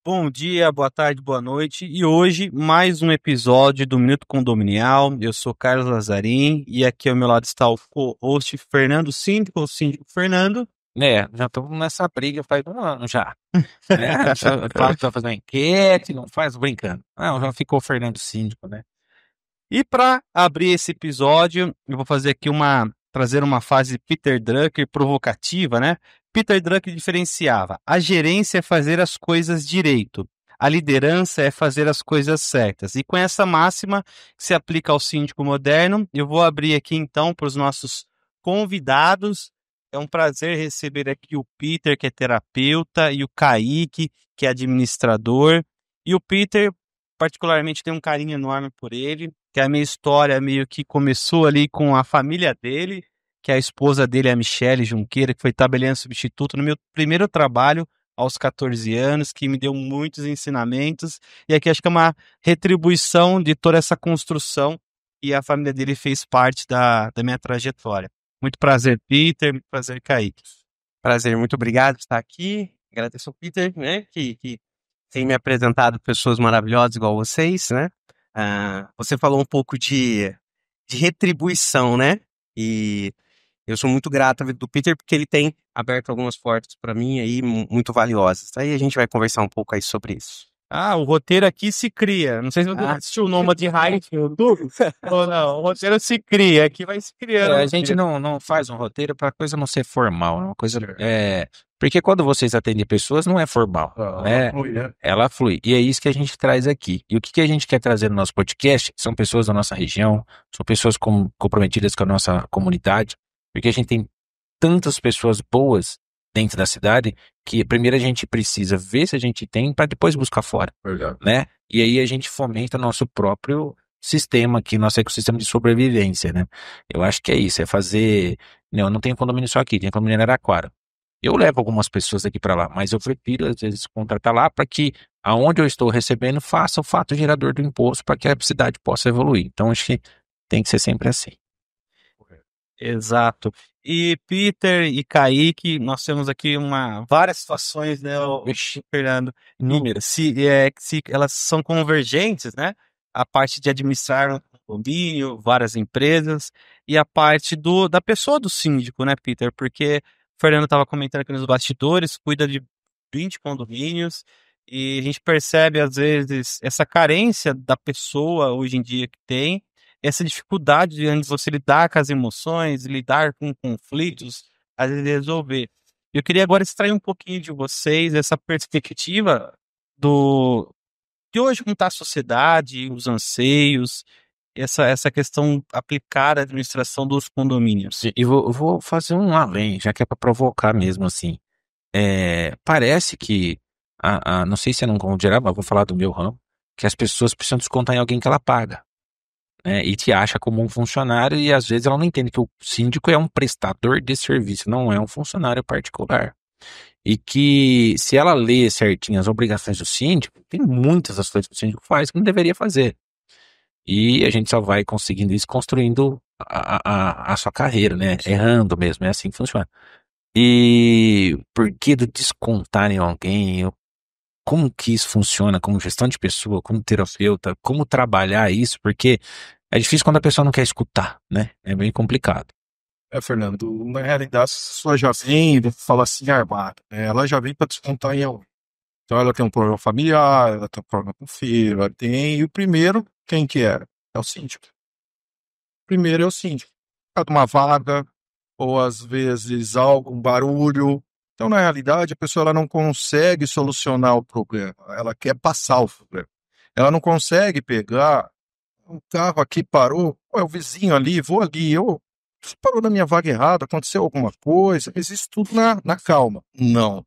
Bom dia, boa tarde, boa noite. E hoje, mais um episódio do Minuto Condominial. Eu sou Carlos Lazarim e aqui ao meu lado está o co-host Fernando Síndico, o Síndico Fernando. Já estamos nessa briga faz um ano já. Fala que vai fazer uma enquete, não faz brincando. Não, já ficou Fernando Síndico, né? E para abrir esse episódio, eu vou fazer aqui trazer uma fase Peter Drucker provocativa, né? Peter Drucker diferenciava: a gerência é fazer as coisas direito, a liderança é fazer as coisas certas. E com essa máxima que se aplica ao síndico moderno, eu vou abrir aqui então para os nossos convidados. É um prazer receber aqui o Peter, que é terapeuta, e o Kaique, que é administrador. E o Peter, particularmente, tem um carinho enorme por ele, que a minha história meio que começou ali com a família dele, que a esposa dele é a Michele Junqueira, que foi tabeliã substituto no meu primeiro trabalho aos 14 anos, que me deu muitos ensinamentos, e aqui acho que é uma retribuição de toda essa construção e a família dele fez parte da minha trajetória. Muito prazer, Peter, muito prazer, Kaique. Prazer, muito obrigado por estar aqui. Agradeço ao Peter, né, que tem me apresentado pessoas maravilhosas igual vocês, né? Você falou um pouco de retribuição, né? E eu sou muito grato do Peter porque ele tem aberto algumas portas para mim aí muito valiosas. Aí a gente vai conversar um pouco aí sobre isso. O roteiro aqui se cria. Não sei se você assistiu o Nômade Heights no YouTube ou não. O roteiro se cria, aqui vai se criando. A gente não faz um roteiro para a coisa não ser formal, é uma coisa. Porque quando vocês atendem pessoas, não é formal, né? Ela flui. E é isso que a gente traz aqui. E o que a gente quer trazer no nosso podcast são pessoas da nossa região, são pessoas comprometidas com a nossa comunidade, porque a gente tem tantas pessoas boas dentro da cidade que primeiro a gente precisa ver se a gente tem para depois buscar fora, né? E aí a gente fomenta nosso próprio sistema aqui, nosso ecossistema de sobrevivência, né? Eu acho que é isso, é fazer... Não tem condomínio só aqui, tem condomínio em Araraquara. Eu levo algumas pessoas aqui para lá, mas eu prefiro às vezes contratar lá para que aonde eu estou recebendo faça o fato gerador do imposto para que a cidade possa evoluir. Então acho que tem que ser sempre assim. Exato. E Peter e Kaique, nós temos aqui várias situações, né, Fernando? Inúmeras. Se elas são convergentes, né? A parte de administrar um condomínio, várias empresas, e a parte da pessoa do síndico, né, Peter? Porque o Fernando estava comentando aqui nos bastidores, cuida de 20 condomínios, e a gente percebe, às vezes, essa carência da pessoa hoje em dia que tem, essa dificuldade de você lidar com as emoções, lidar com conflitos, às vezes resolver. Eu queria agora extrair um pouquinho de vocês essa perspectiva de hoje como está a sociedade, os anseios, essa questão aplicada à administração dos condomínios. E vou fazer um além, já que é para provocar mesmo assim. Parece que, não sei se é num ramo geral, mas vou falar do meu ramo, que as pessoas precisam descontar em alguém que ela paga. E te acha como um funcionário e às vezes ela não entende que o síndico é um prestador de serviço, não é um funcionário particular. E que se ela lê certinho as obrigações do síndico, tem muitas das coisas que o síndico faz que não deveria fazer. E a gente só vai conseguindo isso construindo a sua carreira, né? Errando mesmo, é assim que funciona. E por que do descontar em alguém? Como que isso funciona como gestão de pessoa, como terapeuta, como trabalhar isso? Porque é difícil quando a pessoa não quer escutar, né? É bem complicado. Fernando, na realidade, a pessoa já vem, fala assim, armada, né? Ela já vem para descontar em alguém. Então, ela tem um problema familiar, ela tem um problema com o filho, ela tem... E o primeiro, quem que é? É o síndico. O primeiro é o síndico. Por causa de uma vaga, ou às vezes algum barulho. Então, na realidade, a pessoa ela não consegue solucionar o problema. Ela quer passar o problema. Ela não consegue pegar um carro aqui parou, é o vizinho ali, vou ali, você parou na minha vaga errada, aconteceu alguma coisa, mas isso tudo na calma. Não.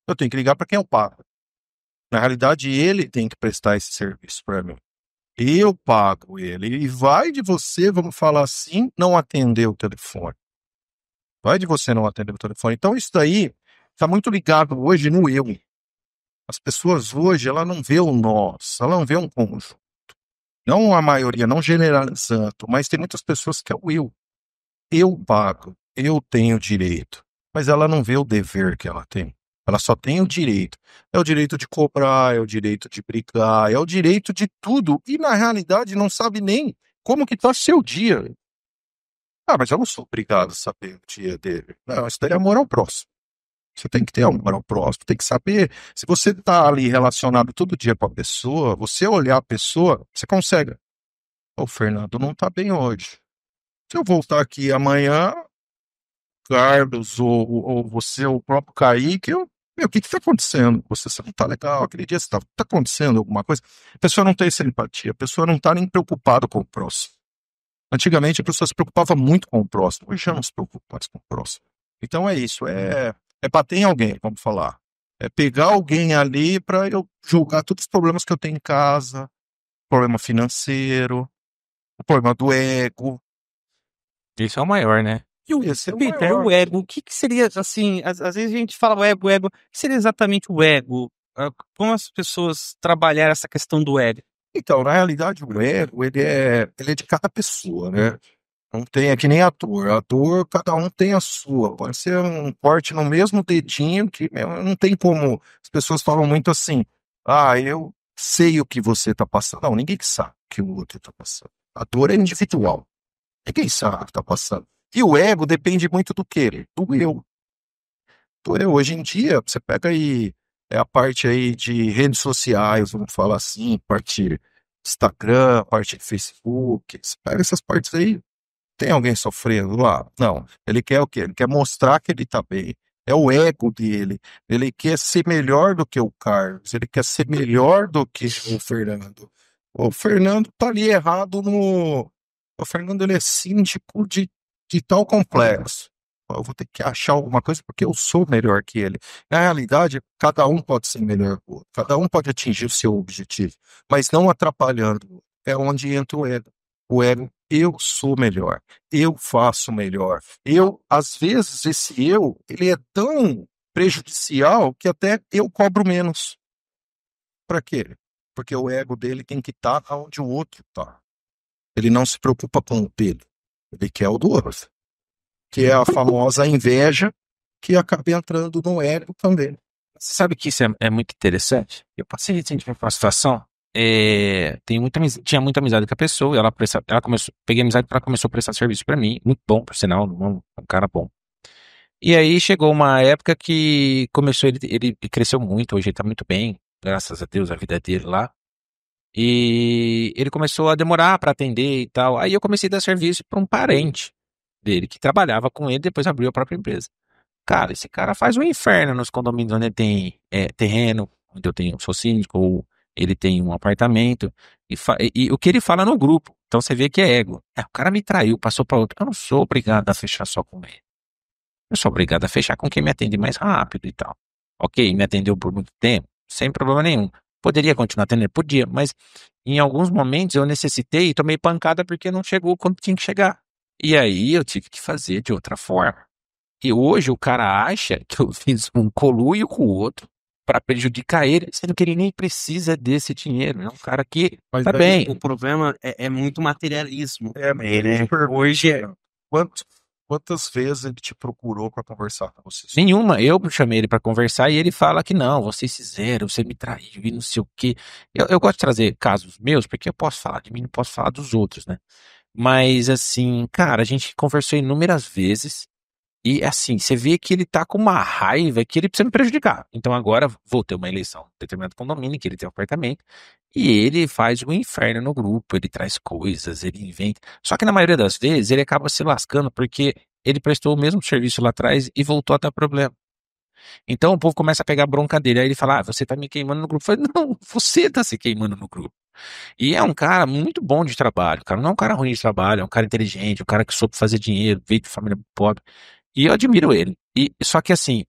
Eu tenho que ligar para quem eu pago. Na realidade, ele tem que prestar esse serviço para mim. Eu pago ele. E vai de você, vamos falar assim, não atender o telefone. Vai de você não atender o telefone. Então, isso daí está muito ligado hoje no eu. As pessoas hoje, ela não vê o nós, ela não vê um conjunto. Não a maioria, não generalizando, mas tem muitas pessoas que é o eu. Eu pago, eu tenho direito, mas ela não vê o dever que ela tem. Ela só tem o direito. É o direito de cobrar, é o direito de brigar, é o direito de tudo. E na realidade não sabe nem como que tá seu dia. Ah, mas eu não sou obrigado a saber o dia dele. Não, isso daí é amor ao próximo. Você tem que ter amor ao próximo, tem que saber. Se você tá ali relacionado todo dia com a pessoa, você olhar a pessoa, você consegue. O Fernando não tá bem hoje. Se eu voltar aqui amanhã, Carlos, ou você, ou o próprio Kaique, meu, o que tá acontecendo? Você não tá legal, aquele dia tá acontecendo alguma coisa. A pessoa não tem essa empatia, a pessoa não tá nem preocupada com o próximo. Antigamente a pessoa se preocupava muito com o próximo, hoje já não se preocupa mais com o próximo. Então é isso, é bater em alguém, vamos falar. É pegar alguém ali para eu julgar todos os problemas que eu tenho em casa, problema financeiro, o problema do ego. Isso é o maior, né? Esse é o Peter, maior. o ego, o que seria, assim, às vezes a gente fala o ego, o que seria exatamente o ego? Como as pessoas trabalhar essa questão do ego? Então, na realidade, o ego, ele é de cada pessoa, né? Não tem, é que nem ator. Ator, cada um tem a sua. Pode ser um corte no mesmo dedinho que não tem como. As pessoas falam muito assim, eu sei o que você tá passando. Não, ninguém sabe o que o outro tá passando. A dor é individual. Ninguém sabe o que tá passando. E o ego depende muito do quê? Do eu. Do eu. Hoje em dia, você pega aí a parte aí de redes sociais, vamos falar assim, parte Instagram, parte de Facebook. Você pega essas partes aí, tem alguém sofrendo lá? Não. Ele quer o quê? Ele quer mostrar que ele tá bem. É o ego dele. Ele quer ser melhor do que o Carlos. Ele quer ser melhor do que o Fernando. O Fernando tá ali errado no... O Fernando, ele é síndico de tal complexo. Eu vou ter que achar alguma coisa porque eu sou melhor que ele. Na realidade, cada um pode ser melhor que o outro. Cada um pode atingir o seu objetivo. Mas não atrapalhando. É onde entra o ego. O ego, eu sou melhor. Eu faço melhor. Às vezes, esse ele é tão prejudicial que até eu cobro menos. Para quê? Porque o ego dele tem que estar onde o outro está. Ele não se preocupa com o dele. Ele quer o do outro. Que é a famosa inveja que acaba entrando no ego também. Você sabe que isso é muito interessante? Eu passei recentemente por uma situação, tinha muita amizade com a pessoa, peguei amizade porque ela começou a prestar serviço pra mim, muito bom, por sinal, um cara bom. E aí chegou uma época que começou, ele cresceu muito, hoje ele tá muito bem, graças a Deus, a vida dele lá. E ele começou a demorar pra atender e tal. Aí eu comecei a dar serviço pra um parente dele, que trabalhava com ele, depois abriu a própria empresa. Cara, esse cara faz um inferno nos condomínios onde ele tem terreno, onde sou síndico, ou ele tem um apartamento, e o que ele fala no grupo. Então você vê que é ego. O cara me traiu, passou para outro. Eu não sou obrigado a fechar só com ele. Eu sou obrigado a fechar com quem me atende mais rápido e tal. Ok, me atendeu por muito tempo, sem problema nenhum. Poderia continuar atendendo? Podia, mas em alguns momentos eu necessitei e tomei pancada porque não chegou quando tinha que chegar. E aí eu tive que fazer de outra forma. E hoje o cara acha que eu fiz um coluio com o outro para prejudicar ele, sendo que ele nem precisa desse dinheiro. É um cara que tá bem. O problema é muito materialismo. Né? Hoje, quantas vezes ele te procurou para conversar com você? Nenhuma. Eu chamei ele para conversar e ele fala que não, vocês fizeram, você me traiu e não sei o quê. Eu gosto de trazer casos meus, porque eu posso falar de mim, não posso falar dos outros, né? Mas assim, cara, a gente conversou inúmeras vezes. E assim, você vê que ele tá com uma raiva que ele precisa me prejudicar. Então agora vou ter uma eleição em determinado condomínio, que ele tem um apartamento, e ele faz um inferno no grupo, ele traz coisas, ele inventa. Só que na maioria das vezes ele acaba se lascando porque ele prestou o mesmo serviço lá atrás e voltou a ter problema. Então o povo começa a pegar bronca dele. Aí ele fala: você tá me queimando no grupo. Eu falei: não, você tá se queimando no grupo. E é um cara muito bom de trabalho, cara. Não é um cara ruim de trabalho, é um cara inteligente, um cara que soube fazer dinheiro, veio de família pobre. E eu admiro ele. Só que assim,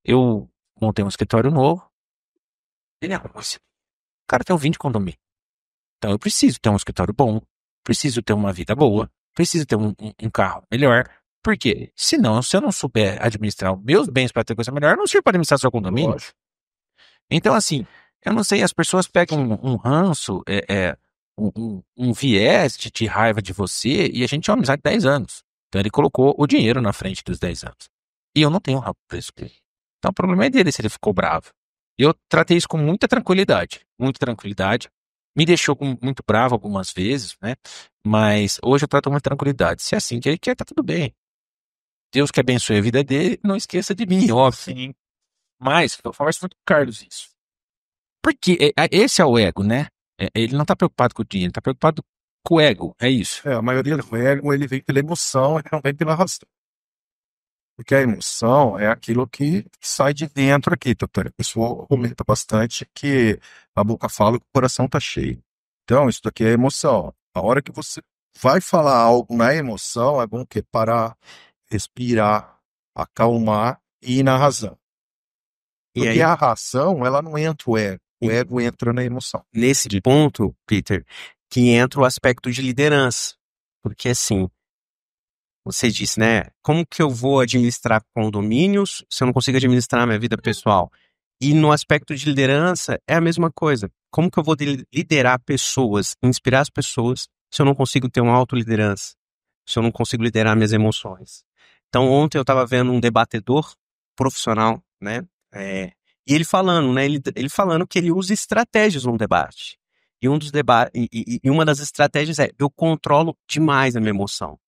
eu montei um escritório novo. Ele é ruim. O cara tem um 20 condomínio. Então eu preciso ter um escritório bom, preciso ter uma vida boa, preciso ter um carro melhor. Por quê? Senão, se eu não souber administrar os meus bens para ter coisa melhor, eu não sirvo para administrar seu condomínio. Lógico. Então, assim, eu não sei, as pessoas pegam um ranço, um viés de raiva de você, e a gente é uma amizade de 10 anos. Então ele colocou o dinheiro na frente dos 10 anos. E eu não tenho rabo preso com ele. Então o problema é dele se ele ficou bravo. Eu tratei isso com muita tranquilidade, muita tranquilidade. Me deixou muito bravo algumas vezes, né? Mas hoje eu trato com muita tranquilidade. Se é assim que ele quer, tá tudo bem. Deus que abençoe a vida dele, não esqueça de mim, óbvio. Sim. Mas eu converso muito com o Carlos isso. Porque esse é o ego, né? Ele não tá preocupado com o dinheiro, ele tá preocupado com o ego, é isso. A maioria do ego, ele vem pela emoção, ele não vem pela razão. Porque a emoção é aquilo que sai de dentro aqui, doutor. A pessoa comenta bastante que a boca fala que o coração tá cheio. Então, isso daqui é emoção. A hora que você vai falar algo na emoção, é bom que parar, respirar, acalmar e ir na razão. E Porque aí, a razão, ela não entra o ego entra na emoção. nesse ponto, Peter, que entra o aspecto de liderança. Porque assim, você disse, né? Como que eu vou administrar condomínios se eu não consigo administrar minha vida pessoal? E no aspecto de liderança é a mesma coisa. Como que eu vou liderar pessoas, inspirar as pessoas, se eu não consigo ter uma autoliderança? Se eu não consigo liderar minhas emoções? Então, ontem eu estava vendo um debatedor profissional, né? E ele falando, né? Ele falando que ele usa estratégias no debate. E uma das estratégias é: eu controlo demais a minha emoção.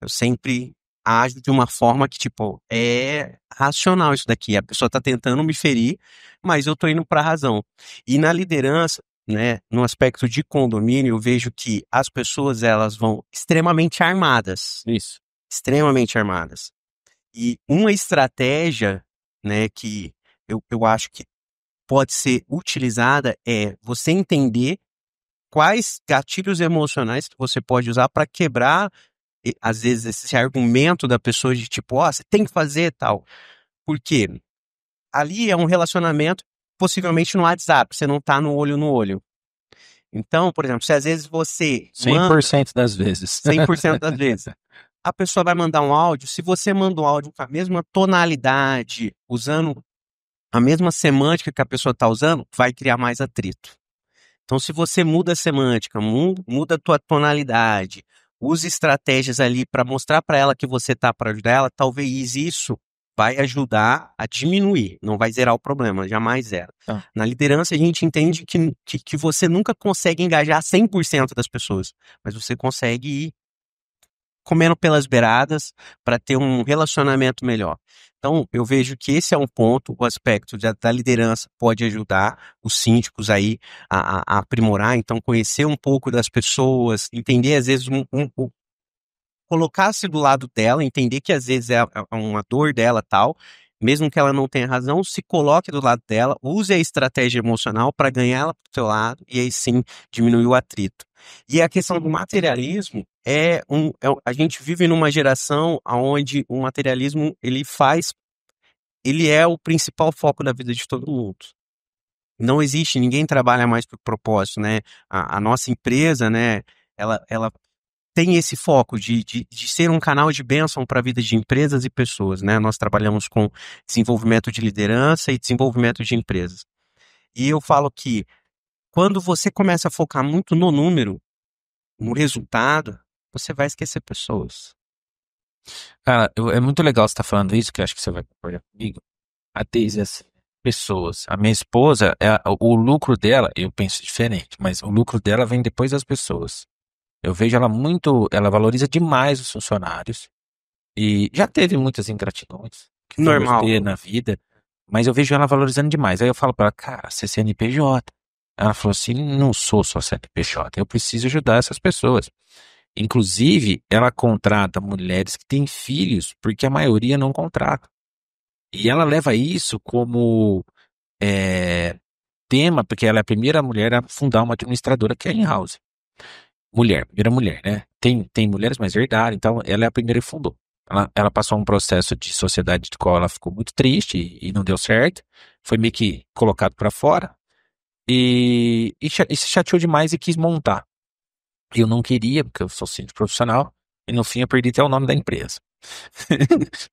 Eu sempre ajo de uma forma que, tipo, é racional isso daqui. A pessoa tá tentando me ferir, mas eu tô indo pra razão. E na liderança, né, no aspecto de condomínio, eu vejo que as pessoas, elas vão extremamente armadas. Isso. Extremamente armadas. E uma estratégia, né, que eu acho que pode ser utilizada é você entender quais gatilhos emocionais que você pode usar para quebrar, às vezes, esse argumento da pessoa de tipo, ó, você tem que fazer tal. Porque ali é um relacionamento, possivelmente no WhatsApp, você não tá no olho no olho. Então, por exemplo, se às vezes você 100% das vezes. 100% das vezes, a pessoa vai mandar um áudio, se você manda um áudio com a mesma tonalidade, usando a mesma semântica que a pessoa está usando, vai criar mais atrito. Então, se você muda a semântica, muda a tua tonalidade, usa estratégias ali para mostrar para ela que você tá para ajudar ela, talvez isso vai ajudar a diminuir, não vai zerar o problema, jamais zera. Ah. Na liderança, a gente entende que você nunca consegue engajar 100% das pessoas, mas você consegue ir comendo pelas beiradas para ter um relacionamento melhor. Então, eu vejo que esse é um ponto, o aspecto da liderança pode ajudar os síndicos aí a aprimorar, então conhecer um pouco das pessoas, entender às vezes colocar-se do lado dela, entender que às vezes é uma dor dela tal, mesmo que ela não tenha razão, se coloque do lado dela, use a estratégia emocional para ganhar ela pro seu lado e aí sim diminuir o atrito. E a questão do materialismo a gente vive numa geração onde o materialismo ele é o principal foco da vida de todo mundo. Não existe, ninguém trabalha mais por propósito, né? A nossa empresa, né? Ela tem esse foco de ser um canal de bênção para a vida de empresas e pessoas, né? Nós trabalhamos com desenvolvimento de liderança e desenvolvimento de empresas. E eu falo que quando você começa a focar muito no número, no resultado, você vai esquecer pessoas. Cara, é muito legal você estar falando isso, que eu acho que você vai concordar comigo. A Deise é assim, pessoas. A minha esposa, o lucro dela, eu penso diferente, mas o lucro dela vem depois das pessoas. Eu vejo ela valoriza demais os funcionários. E já teve muitas ingratidões que vamos Normal. ter na vida, mas eu vejo ela valorizando demais. Aí eu falo para ela, cara, você é CNPJ. Ela falou assim, não sou só CNPJ, eu preciso ajudar essas pessoas. Inclusive, ela contrata mulheres que têm filhos, porque a maioria não contrata. E ela leva isso como tema, porque ela é a primeira mulher a fundar uma administradora que é in-house. Primeira mulher, né? Tem mulheres mais verdade, então ela é a primeira que fundou. Ela passou um processo de sociedade de qual ela ficou muito triste e não deu certo. Foi meio que colocado para fora. E se chateou demais e quis montar. Eu não queria, porque eu sou síndico profissional. E no fim eu perdi até o nome da empresa.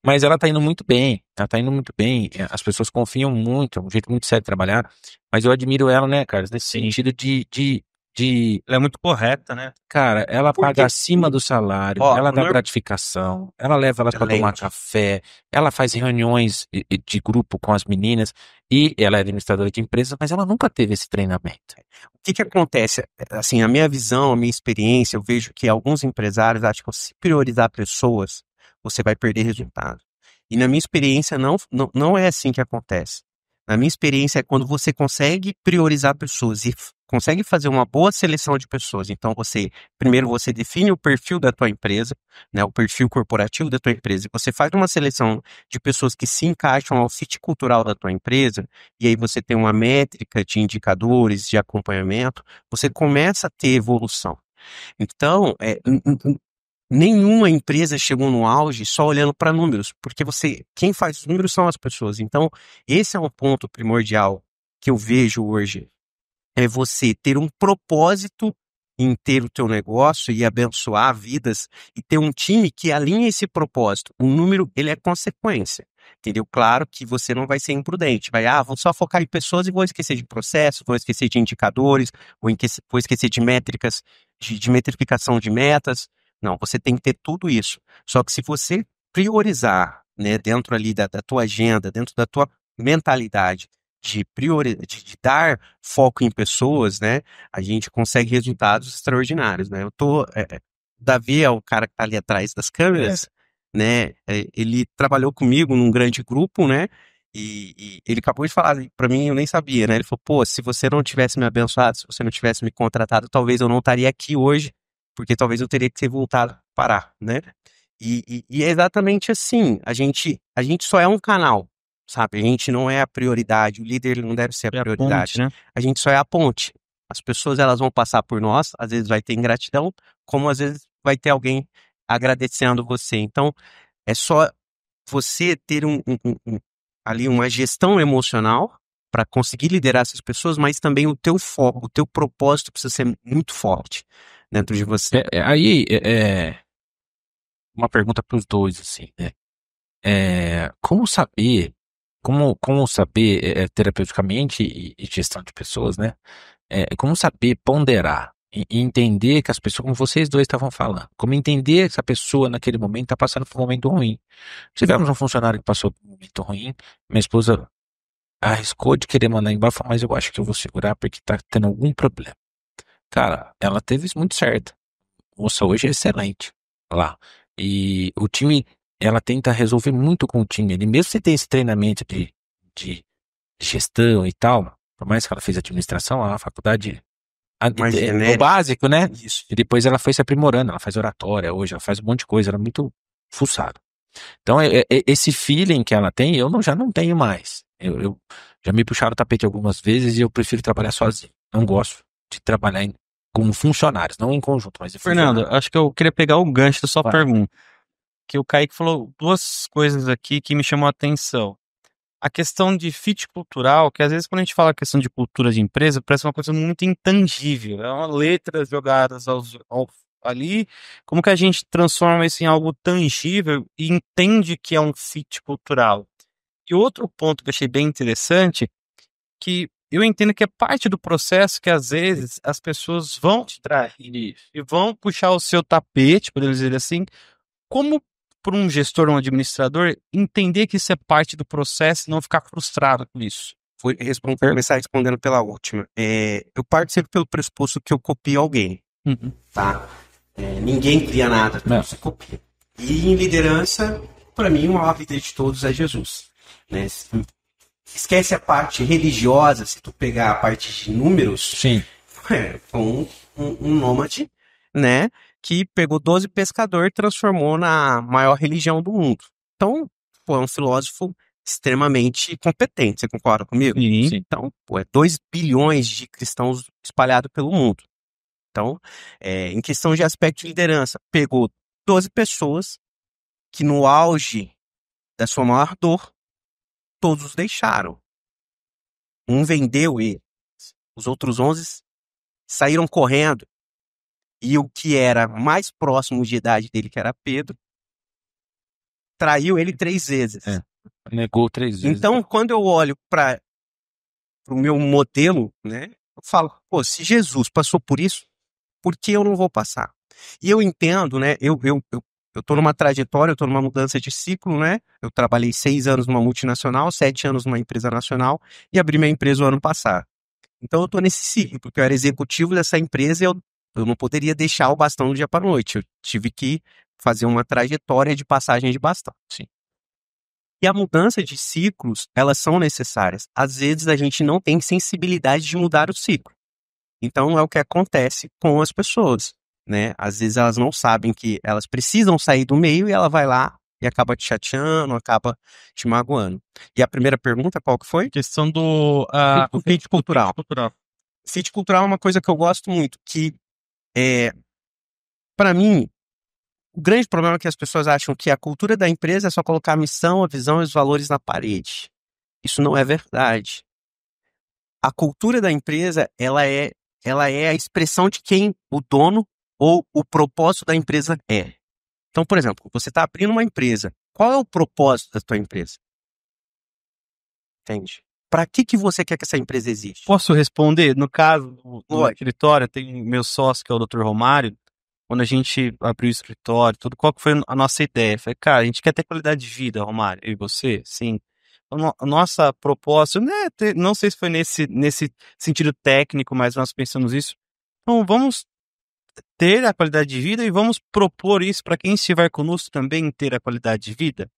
Mas ela tá indo muito bem. Ela tá indo muito bem. As pessoas confiam muito. É um jeito muito sério de trabalhar. Mas eu admiro ela, né, cara? Nesse sentido de Ela é muito correta, né? Cara, ela Porque- paga acima do salário, Ó, ela dá norm- gratificação, ela leva elas para tomar Excelente. café, ela faz reuniões de grupo com as meninas e ela é administradora de empresas, mas ela nunca teve esse treinamento. O que acontece? Assim, a minha visão, a minha experiência, eu vejo que alguns empresários acham que se priorizar pessoas, você vai perder resultado. E na minha experiência, não é assim que acontece. Na minha experiência, é quando você consegue priorizar pessoas e consegue fazer uma boa seleção de pessoas. Então, primeiro você define o perfil da tua empresa, né, o perfil corporativo da tua empresa, e você faz uma seleção de pessoas que se encaixam ao fit cultural da tua empresa, e aí você tem uma métrica de indicadores, de acompanhamento, você começa a ter evolução. Então, nenhuma empresa chegou no auge só olhando para números, porque quem faz os números são as pessoas. Então, esse é um ponto primordial que eu vejo hoje, é você ter um propósito em ter o teu negócio e abençoar vidas e ter um time que alinha esse propósito. O número, ele é consequência, entendeu? Claro que você não vai ser imprudente, vou só focar em pessoas e vou esquecer de processo, vou esquecer de indicadores, vou esquecer de métricas, de metrificação de metas. Não, você tem que ter tudo isso. Só que se você priorizar, né, dentro ali da tua agenda, dentro da tua mentalidade, de dar foco em pessoas, né, a gente consegue resultados extraordinários, né? Davi é o cara que tá ali atrás das câmeras, né? Ele trabalhou comigo num grande grupo, né? E ele acabou de falar para mim, eu nem sabia, né? Ele falou, pô, se você não tivesse me abençoado, se você não tivesse me contratado, talvez eu não estaria aqui hoje, porque talvez eu teria que ter voltado a parar, né? E é exatamente assim, a gente só é um canal, sabe? A gente não é a prioridade, o líder ele não deve ser a prioridade. Ponte, né? A gente só é a ponte. As pessoas elas vão passar por nós, às vezes vai ter ingratidão, como às vezes vai ter alguém agradecendo você. Então, é só você ter ali uma gestão emocional para conseguir liderar essas pessoas, mas também o teu foco, o teu propósito precisa ser muito forte dentro de você. Aí, uma pergunta para os dois, assim, né? Como saber, terapeuticamente e gestão de pessoas, né? Como saber ponderar e entender que as pessoas, como vocês dois estavam falando, como entender que essa pessoa naquele momento está passando por um momento ruim. Tivemos um funcionário que passou por um momento ruim, minha esposa arriscou de querer mandar embora, falou, mas eu acho que eu vou segurar porque tá tendo algum problema. Cara, ela teve isso muito certo. A moça hoje é excelente lá. E o time, ela tenta resolver muito com o time. Ele mesmo sem ter esse treinamento de gestão e tal, por mais que ela fez administração, a faculdade Mais o genérico. básico, né? Isso. E depois ela foi se aprimorando, ela faz oratória hoje, ela faz um monte de coisa, ela é muito fuçada. Então, esse feeling que ela tem, já não tenho mais. Eu já me puxaram o tapete algumas vezes e eu prefiro trabalhar sozinho. Não gosto de trabalhar como funcionários, não em conjunto, mas em Fernando, funcionários. acho que eu queria pegar o gancho da sua Vai. pergunta. Que o Kaique falou duas coisas aqui que me chamou a atenção. A questão de fit cultural, que às vezes quando a gente fala a questão de cultura de empresa, parece uma coisa muito intangível. É uma letra jogadas ali. Como que a gente transforma isso em algo tangível e entende que é um fit cultural? E outro ponto que eu achei bem interessante, que eu entendo que é parte do processo que às vezes as pessoas vão te trair e vão puxar o seu tapete, podemos dizer assim, como para um gestor ou um administrador entender que isso é parte do processo e não ficar frustrado com isso. Vou começar respondendo pela última. Eu parto sempre pelo pressuposto que eu copio alguém, tá? Ninguém cria nada, Não. você copia. E em liderança, para mim, o maior líder de todos é Jesus, né? Esquece a parte religiosa, se tu pegar a parte de números, Sim. um nômade, né? Que pegou 12 pescadores e transformou na maior religião do mundo. Então, é um filósofo extremamente competente, você concorda comigo? Sim. Então, é 2 bilhões de cristãos espalhados pelo mundo. Então, em questão de aspecto de liderança, pegou 12 pessoas que no auge da sua maior dor, todos os deixaram. Um vendeu eles, os outros 11 saíram correndo. E o que era mais próximo de idade dele, que era Pedro, traiu ele 3 vezes. Negou 3 vezes. Então, quando eu olho para o meu modelo, né, Eu falo, pô, se Jesus passou por isso, por que eu não vou passar? E eu entendo, né? Eu tô numa trajetória, eu tô numa mudança de ciclo, né? Eu trabalhei 6 anos numa multinacional, 7 anos numa empresa nacional e abri minha empresa o ano passado. Então eu tô nesse ciclo, porque eu era executivo dessa empresa e eu não poderia deixar o bastão do dia para a noite. Eu tive que fazer uma trajetória de passagem de bastão. Sim. E a mudança de ciclos, elas são necessárias. Às vezes a gente não tem sensibilidade de mudar o ciclo. Então é o que acontece com as pessoas, né? Às vezes elas não sabem que elas precisam sair do meio e ela vai lá e acaba te chateando, acaba te magoando. E a primeira pergunta, qual que foi? Questão do O fit cultural. cultural. Fit cultural é uma coisa que eu gosto muito, que para mim, o grande problema é que as pessoas acham que a cultura da empresa é só colocar a missão, a visão e os valores na parede. Isso não é verdade. A cultura da empresa, ela é a expressão de quem o dono ou o propósito da empresa é. Então, por exemplo, você está abrindo uma empresa. Qual é o propósito da tua empresa? Entende? Para que você quer que essa empresa exista? Posso responder? No caso do Pode. escritório, tem meu sócio, que é o Dr. Romário. Quando a gente abriu o escritório, tudo, qual que foi a nossa ideia? Falei, cara, a gente quer ter qualidade de vida, Romário, eu e você, sim. A nossa proposta, né, não sei se foi nesse sentido técnico, mas nós pensamos isso. Então, vamos ter a qualidade de vida e vamos propor isso para quem estiver conosco também ter a qualidade de vida.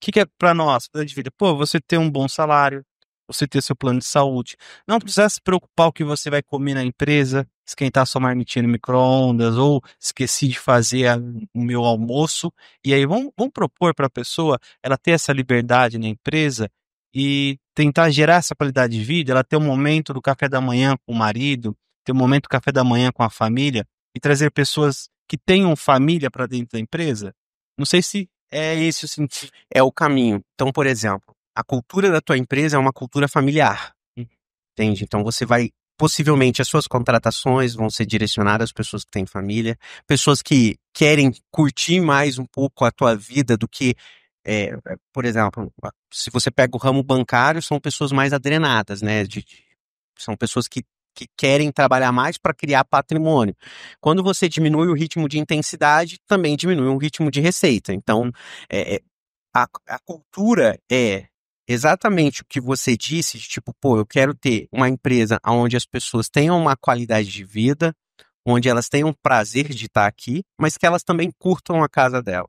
O que é para nós qualidade de vida? Pô, você ter um bom salário, você ter seu plano de saúde, não precisar se preocupar o que você vai comer na empresa, esquentar sua marmitinha no micro-ondas, ou esqueci de fazer o meu almoço, e aí vamos propor para a pessoa ela ter essa liberdade na empresa e tentar gerar essa qualidade de vida, ela ter um momento do café da manhã com o marido, ter um momento do café da manhã com a família, e trazer pessoas que tenham família para dentro da empresa. Não sei se é esse o sentido. É o caminho. Então, por exemplo, a cultura da tua empresa é uma cultura familiar. Entende? Então você vai, possivelmente, as suas contratações vão ser direcionadas às pessoas que têm família, pessoas que querem curtir mais um pouco a tua vida do que, por exemplo, se você pega o ramo bancário, são pessoas mais adrenadas, né? São pessoas que querem trabalhar mais para criar patrimônio. Quando você diminui o ritmo de intensidade, também diminui o ritmo de receita. Então, a cultura é exatamente o que você disse, de tipo, pô, eu quero ter uma empresa onde as pessoas tenham uma qualidade de vida, onde elas tenham prazer de estar aqui, mas que elas também curtam a casa dela.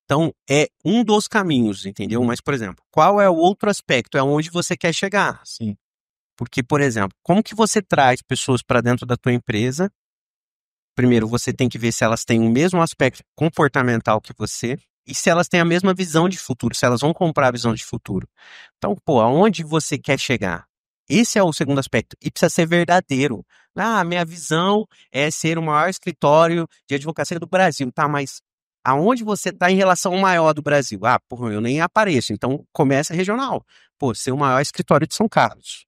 Então, é um dos caminhos, entendeu? Mas, por exemplo, qual é o outro aspecto? É onde você quer chegar. Sim. Porque, por exemplo, como que você traz pessoas para dentro da tua empresa? Primeiro, você tem que ver se elas têm o mesmo aspecto comportamental que você e se elas têm a mesma visão de futuro, se elas vão comprar a visão de futuro. Então, pô, aonde você quer chegar? Esse é o segundo aspecto. E precisa ser verdadeiro. Ah, minha visão é ser o maior escritório de advocacia do Brasil. Tá, mas aonde você está em relação ao maior do Brasil? Ah, porra, eu nem apareço. Então, começa regional. Pô, ser o maior escritório de São Carlos.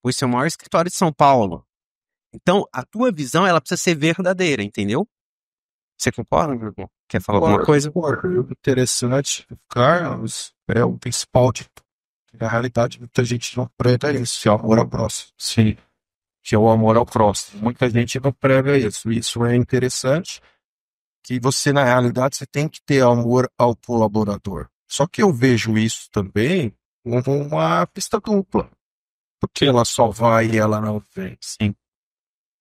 Pô, ser o maior escritório de São Paulo. Então, a tua visão, ela precisa ser verdadeira, entendeu? Você concorda, meu irmão? Quer falar alguma coisa? Interessante, Carlos, é o principal de tudo. Na realidade, muita gente não prega isso, que é o amor ao próximo. Sim. Que é o amor ao próximo. Muita gente não prega isso. Isso é interessante, que você, na realidade, você tem que ter amor ao colaborador. Só que eu vejo isso também como uma pista dupla. Porque ela só vai e ela não vem. Sim.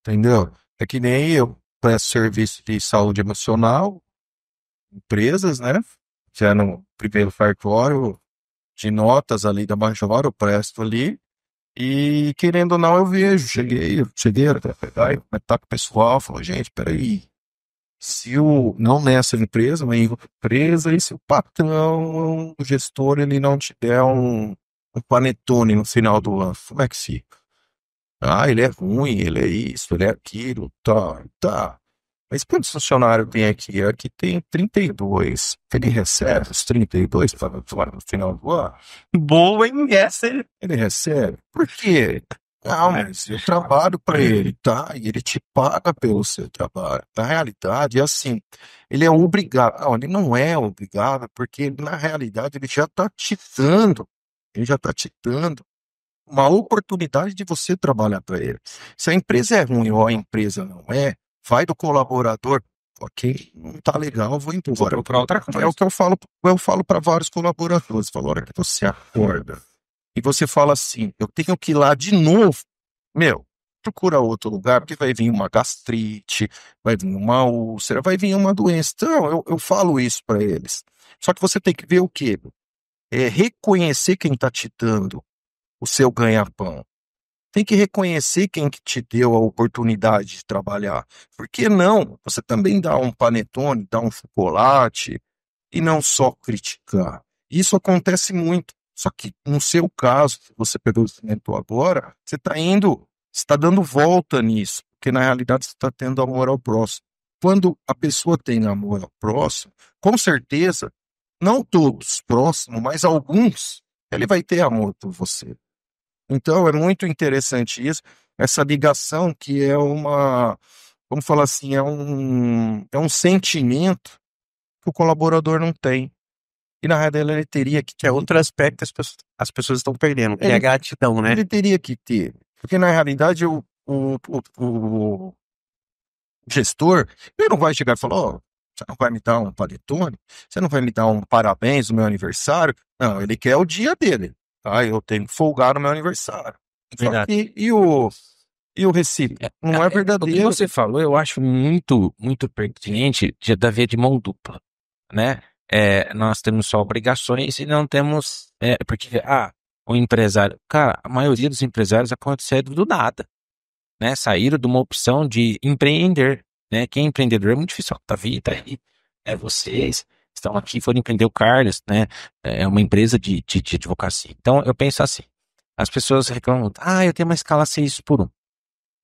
Entendeu? É que nem eu presto serviço de saúde emocional, empresas, né? Já no primeiro cartório de notas ali da Major, eu presto ali. E querendo ou não, eu vejo. Cheguei até pegar e comentar com o pessoal. Falou, gente, peraí. Se não nessa empresa, mas em outra empresa, e se o patrão, o gestor, ele não te der um panetone no final do ano, como é que fica? Ah, ele é ruim, ele é isso, ele é aquilo, tá. Mas quantos funcionários tem aqui? Aqui tem 32. Ele recebe os 32 para no final do ano? Boa, hein? Essa Ele recebe. Por quê? Não, mas eu trabalho para ele, tá? E ele te paga pelo seu trabalho. Na realidade, é assim, ele é obrigado. Não, ele não é obrigado, porque na realidade ele já está te dando. Ele já está te dando uma oportunidade de você trabalhar para ele. Se a empresa é ruim ou a empresa não é, vai do colaborador, ok, não tá legal, eu vou embora. procurar outra coisa. É o que eu falo para vários colaboradores. Falo, a hora que você acorda e você fala assim, eu tenho que ir lá de novo, meu, procura outro lugar, porque vai vir uma gastrite, vai vir uma úlcera, vai vir uma doença. Então, eu falo isso para eles. Só que você tem que ver o quê? É reconhecer quem está te dando o seu ganha-pão. Tem que reconhecer quem que te deu a oportunidade de trabalhar. Por que não? Você também dá um panetone, dá um chocolate, e não só criticar. Isso acontece muito. Só que no seu caso, se você pegou o comentou agora, você está dando volta nisso, porque na realidade você está tendo amor ao próximo. Quando a pessoa tem amor ao próximo, com certeza, não todos próximos, mas alguns, ele vai ter amor por você. Então é muito interessante isso, essa ligação que é vamos falar assim, é um sentimento que o colaborador não tem. E na realidade ele teria que Que é outro aspecto que as pessoas estão perdendo, que é a Ele- gratidão, né? Ele teria que ter. Porque, na realidade, o gestor, ele não vai chegar e falar, ó, você não vai me dar um panetone? Você não vai me dar um parabéns no meu aniversário? Não, ele quer o dia dele. Tá? Eu tenho que folgar no meu aniversário. Só Verdade. que, e o recíproco? Não é O que verdadeiro. você falou, eu acho muito, muito pertinente da via de mão dupla, né? Nós temos só obrigações e não temos, porque, o empresário, cara, a maioria dos empresários aconteceu do nada, né? Saíram de uma opção de empreender, né? Quem é empreendedor é muito difícil, tá vida aí, vocês estão aqui, foram empreender o Carlos, né? É uma empresa de advocacia. Então, eu penso assim, as pessoas reclamam, eu tenho uma escala 6 por 1.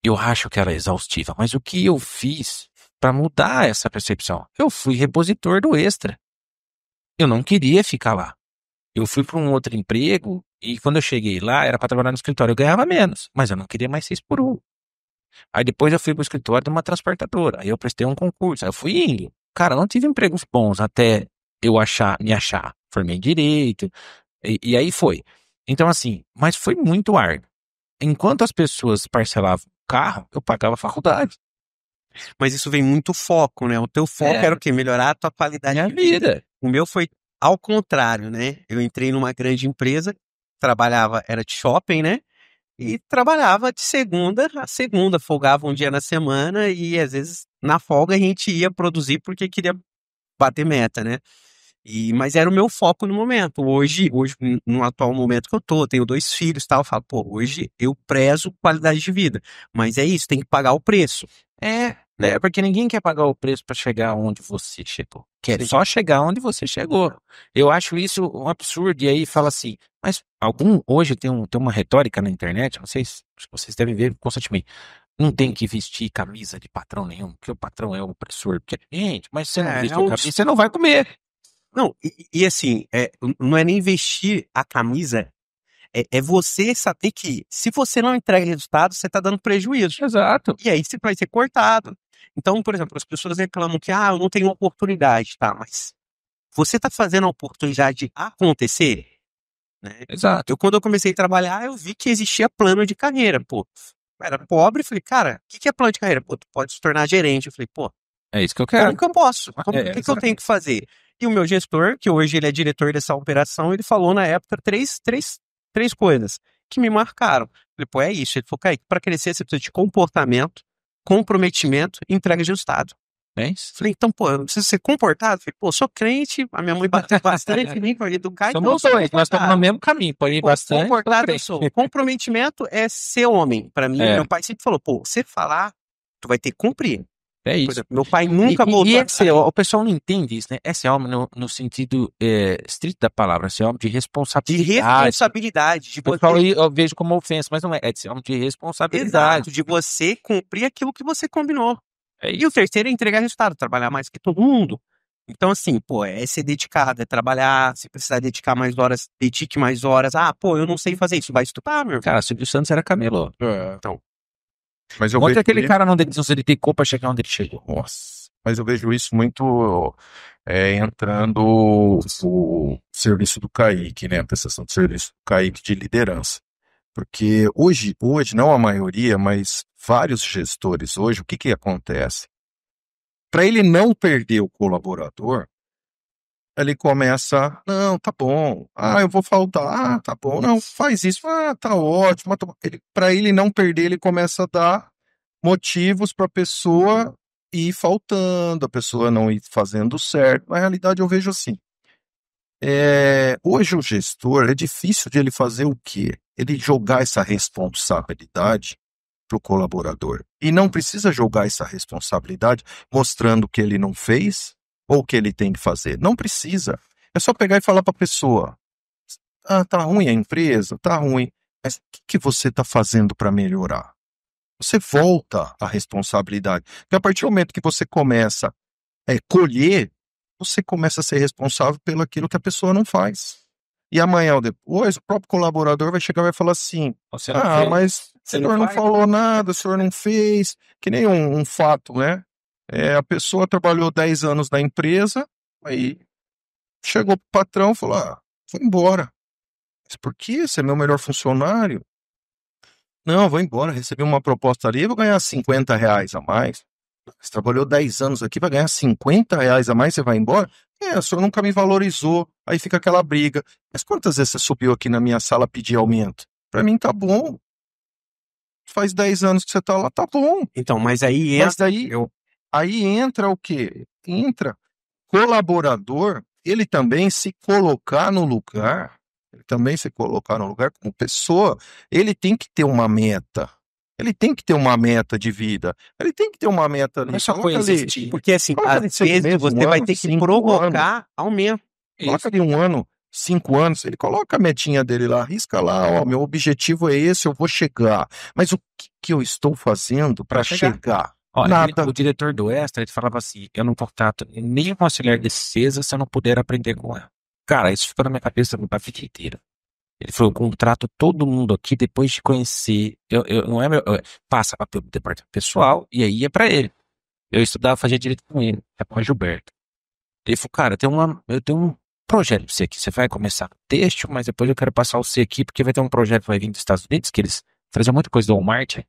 Eu acho que ela é exaustiva, mas o que eu fiz para mudar essa percepção? Eu fui repositor do Extra. Eu não queria ficar lá. Eu fui para um outro emprego e quando eu cheguei lá, era para trabalhar no escritório. Eu ganhava menos, mas eu não queria mais 6 por 1. Aí depois eu fui para o escritório de uma transportadora. Aí eu prestei um concurso. Aí eu fui indo. Cara, eu não tive empregos bons até eu me achar. Formei em direito. E aí foi. Então, assim, mas foi muito árduo. Enquanto as pessoas parcelavam o carro, eu pagava a faculdade. Mas isso vem muito foco, né? O teu foco era o quê? Melhorar a tua qualidade Minha de vida. vida. O meu foi ao contrário, né? Eu entrei numa grande empresa, era de shopping, né? E trabalhava de segunda a segunda, folgava um dia na semana e às vezes na folga a gente ia produzir porque queria bater meta, né? Mas era o meu foco no momento. Hoje, no atual momento que eu tô, tenho 2 filhos e tal, eu falo, pô, hoje eu prezo qualidade de vida. Mas é isso, tem que pagar o preço. Né? Porque ninguém quer pagar o preço para chegar onde você chegou. Quer Sim. só chegar onde você chegou. Eu acho isso um absurdo. E aí fala assim, mas hoje tem uma retórica na internet, acho que vocês devem ver constantemente. Não tem que vestir camisa de patrão nenhum, porque o patrão é o opressor. Porque, gente, mas você não É, veste é um- camisa, você não vai comer. Não, assim, não é nem vestir a camisa, é você saber que se você não entrega resultado, você tá dando prejuízo. Exato. E aí você vai ser cortado. Então, por exemplo, as pessoas reclamam que, eu não tenho oportunidade, tá? Mas você tá fazendo a oportunidade acontecer, né? Exato. Quando eu comecei a trabalhar, eu vi que existia plano de carreira, pô. Eu era pobre, falei, cara, o que é plano de carreira? Pô, tu pode se tornar gerente. Eu falei, pô, É isso que eu como quero. que eu posso? O que eu exatamente. tenho que fazer? E o meu gestor, que hoje ele é diretor dessa operação, ele falou na época três coisas que me marcaram. Falei, pô, é isso. Ele falou, Kaique, para crescer você precisa de comportamento, comprometimento e entrega de resultado. É isso. Falei, então, pô, eu preciso ser comportado? Falei, pô, sou crente, a minha mãe bateu bastante em mim para educar, então eu Somos sou dois, nós estamos no comportado. mesmo caminho, porém Pô, bastante. comportado eu sou. Comprometimento é ser homem. Para mim, meu pai sempre falou, pô, você falar, tu vai ter que cumprir. É Por isso. exemplo, meu pai nunca E voltou. o pessoal não entende isso, né? Esse é homem no sentido estrito da palavra, esse é homem de De responsabilidade. responsabilidade, de O pessoal eu vejo como ofensa, mas não é. É esse homem de responsabilidade. Exato, de você cumprir aquilo que você combinou. É E o terceiro é entregar resultado, trabalhar mais que todo mundo. Então, assim, pô, é ser dedicado, é trabalhar, se precisar dedicar mais horas, dedique mais horas. Pô, eu não sei fazer isso, vai estudar, meu irmão. Cara, Silvio Santos era camelô. Então, Mas eu Ontem vejo aquele isso- cara não se dedicou pra chegar onde ele chegou. Nossa, mas eu vejo isso muito entrando o serviço do Kaique, né? A prestação de serviço do Kaique de liderança. Porque hoje, não a maioria, mas vários gestores hoje, o que acontece? Para ele não perder o colaborador, ele começa, não, tá bom, eu vou faltar, tá bom, não, faz isso, tá ótimo. Para ele não perder, ele começa a dar motivos para a pessoa ir faltando, a pessoa não ir fazendo certo. Na realidade, eu vejo assim, hoje o gestor, é difícil de ele fazer o quê? Ele jogar essa responsabilidade para o colaborador. E não precisa jogar essa responsabilidade mostrando o que ele não fez ou o que ele tem que fazer. Não precisa. É só pegar e falar para a pessoa, tá ruim a empresa, tá ruim, mas o que você está fazendo para melhorar? Você volta a responsabilidade. Porque a partir do momento que você começa a colher, você começa a ser responsável pelo aquilo que a pessoa não faz. E amanhã ou depois, o próprio colaborador vai chegar e vai falar assim, mas o senhor não falou nada, o senhor não fez. Que nem um fato, né? A pessoa trabalhou 10 anos na empresa, aí chegou pro patrão e falou, vou embora. Mas por quê? Você é meu melhor funcionário? Não, vou embora, recebi uma proposta ali, vou ganhar R$ 50 a mais. Você trabalhou 10 anos aqui, vai ganhar R$ 50 a mais, você vai embora? O senhor nunca me valorizou. Aí fica aquela briga. Mas quantas vezes você subiu aqui na minha sala pedir aumento? Pra mim tá bom. Faz 10 anos que você tá lá, tá bom. Então, mas aí Mas daí, aí entra o quê? Entra colaborador, ele também se colocar no lugar, como pessoa, ele tem que ter uma meta. Ele tem que ter uma meta de vida. Ele tem que ter uma meta ali. Não é só coexistir. Porque assim, às vezes você vai ter que provocar aumento. Coloca ali 1 ano, 5 anos, ele coloca a metinha dele lá, risca lá, meu objetivo é esse, eu vou chegar. Mas o que eu estou fazendo para chegar? Olha, Nada. o diretor do Extra, ele falava assim, eu não contrato nenhum auxiliar de defesa se eu não puder aprender com ela. Cara, isso ficou na minha cabeça a vida inteira. Ele falou, eu contrato todo mundo aqui depois de conhecer, não é passa para o departamento pessoal e aí é para ele. Eu estudava, fazia direito com ele, com o Gilberto. Ele falou, cara, eu tenho um projeto pra você aqui, você vai começar com texto, mas depois eu quero passar você aqui, porque vai ter um projeto que vai vir dos Estados Unidos, que eles faziam muita coisa do Walmart,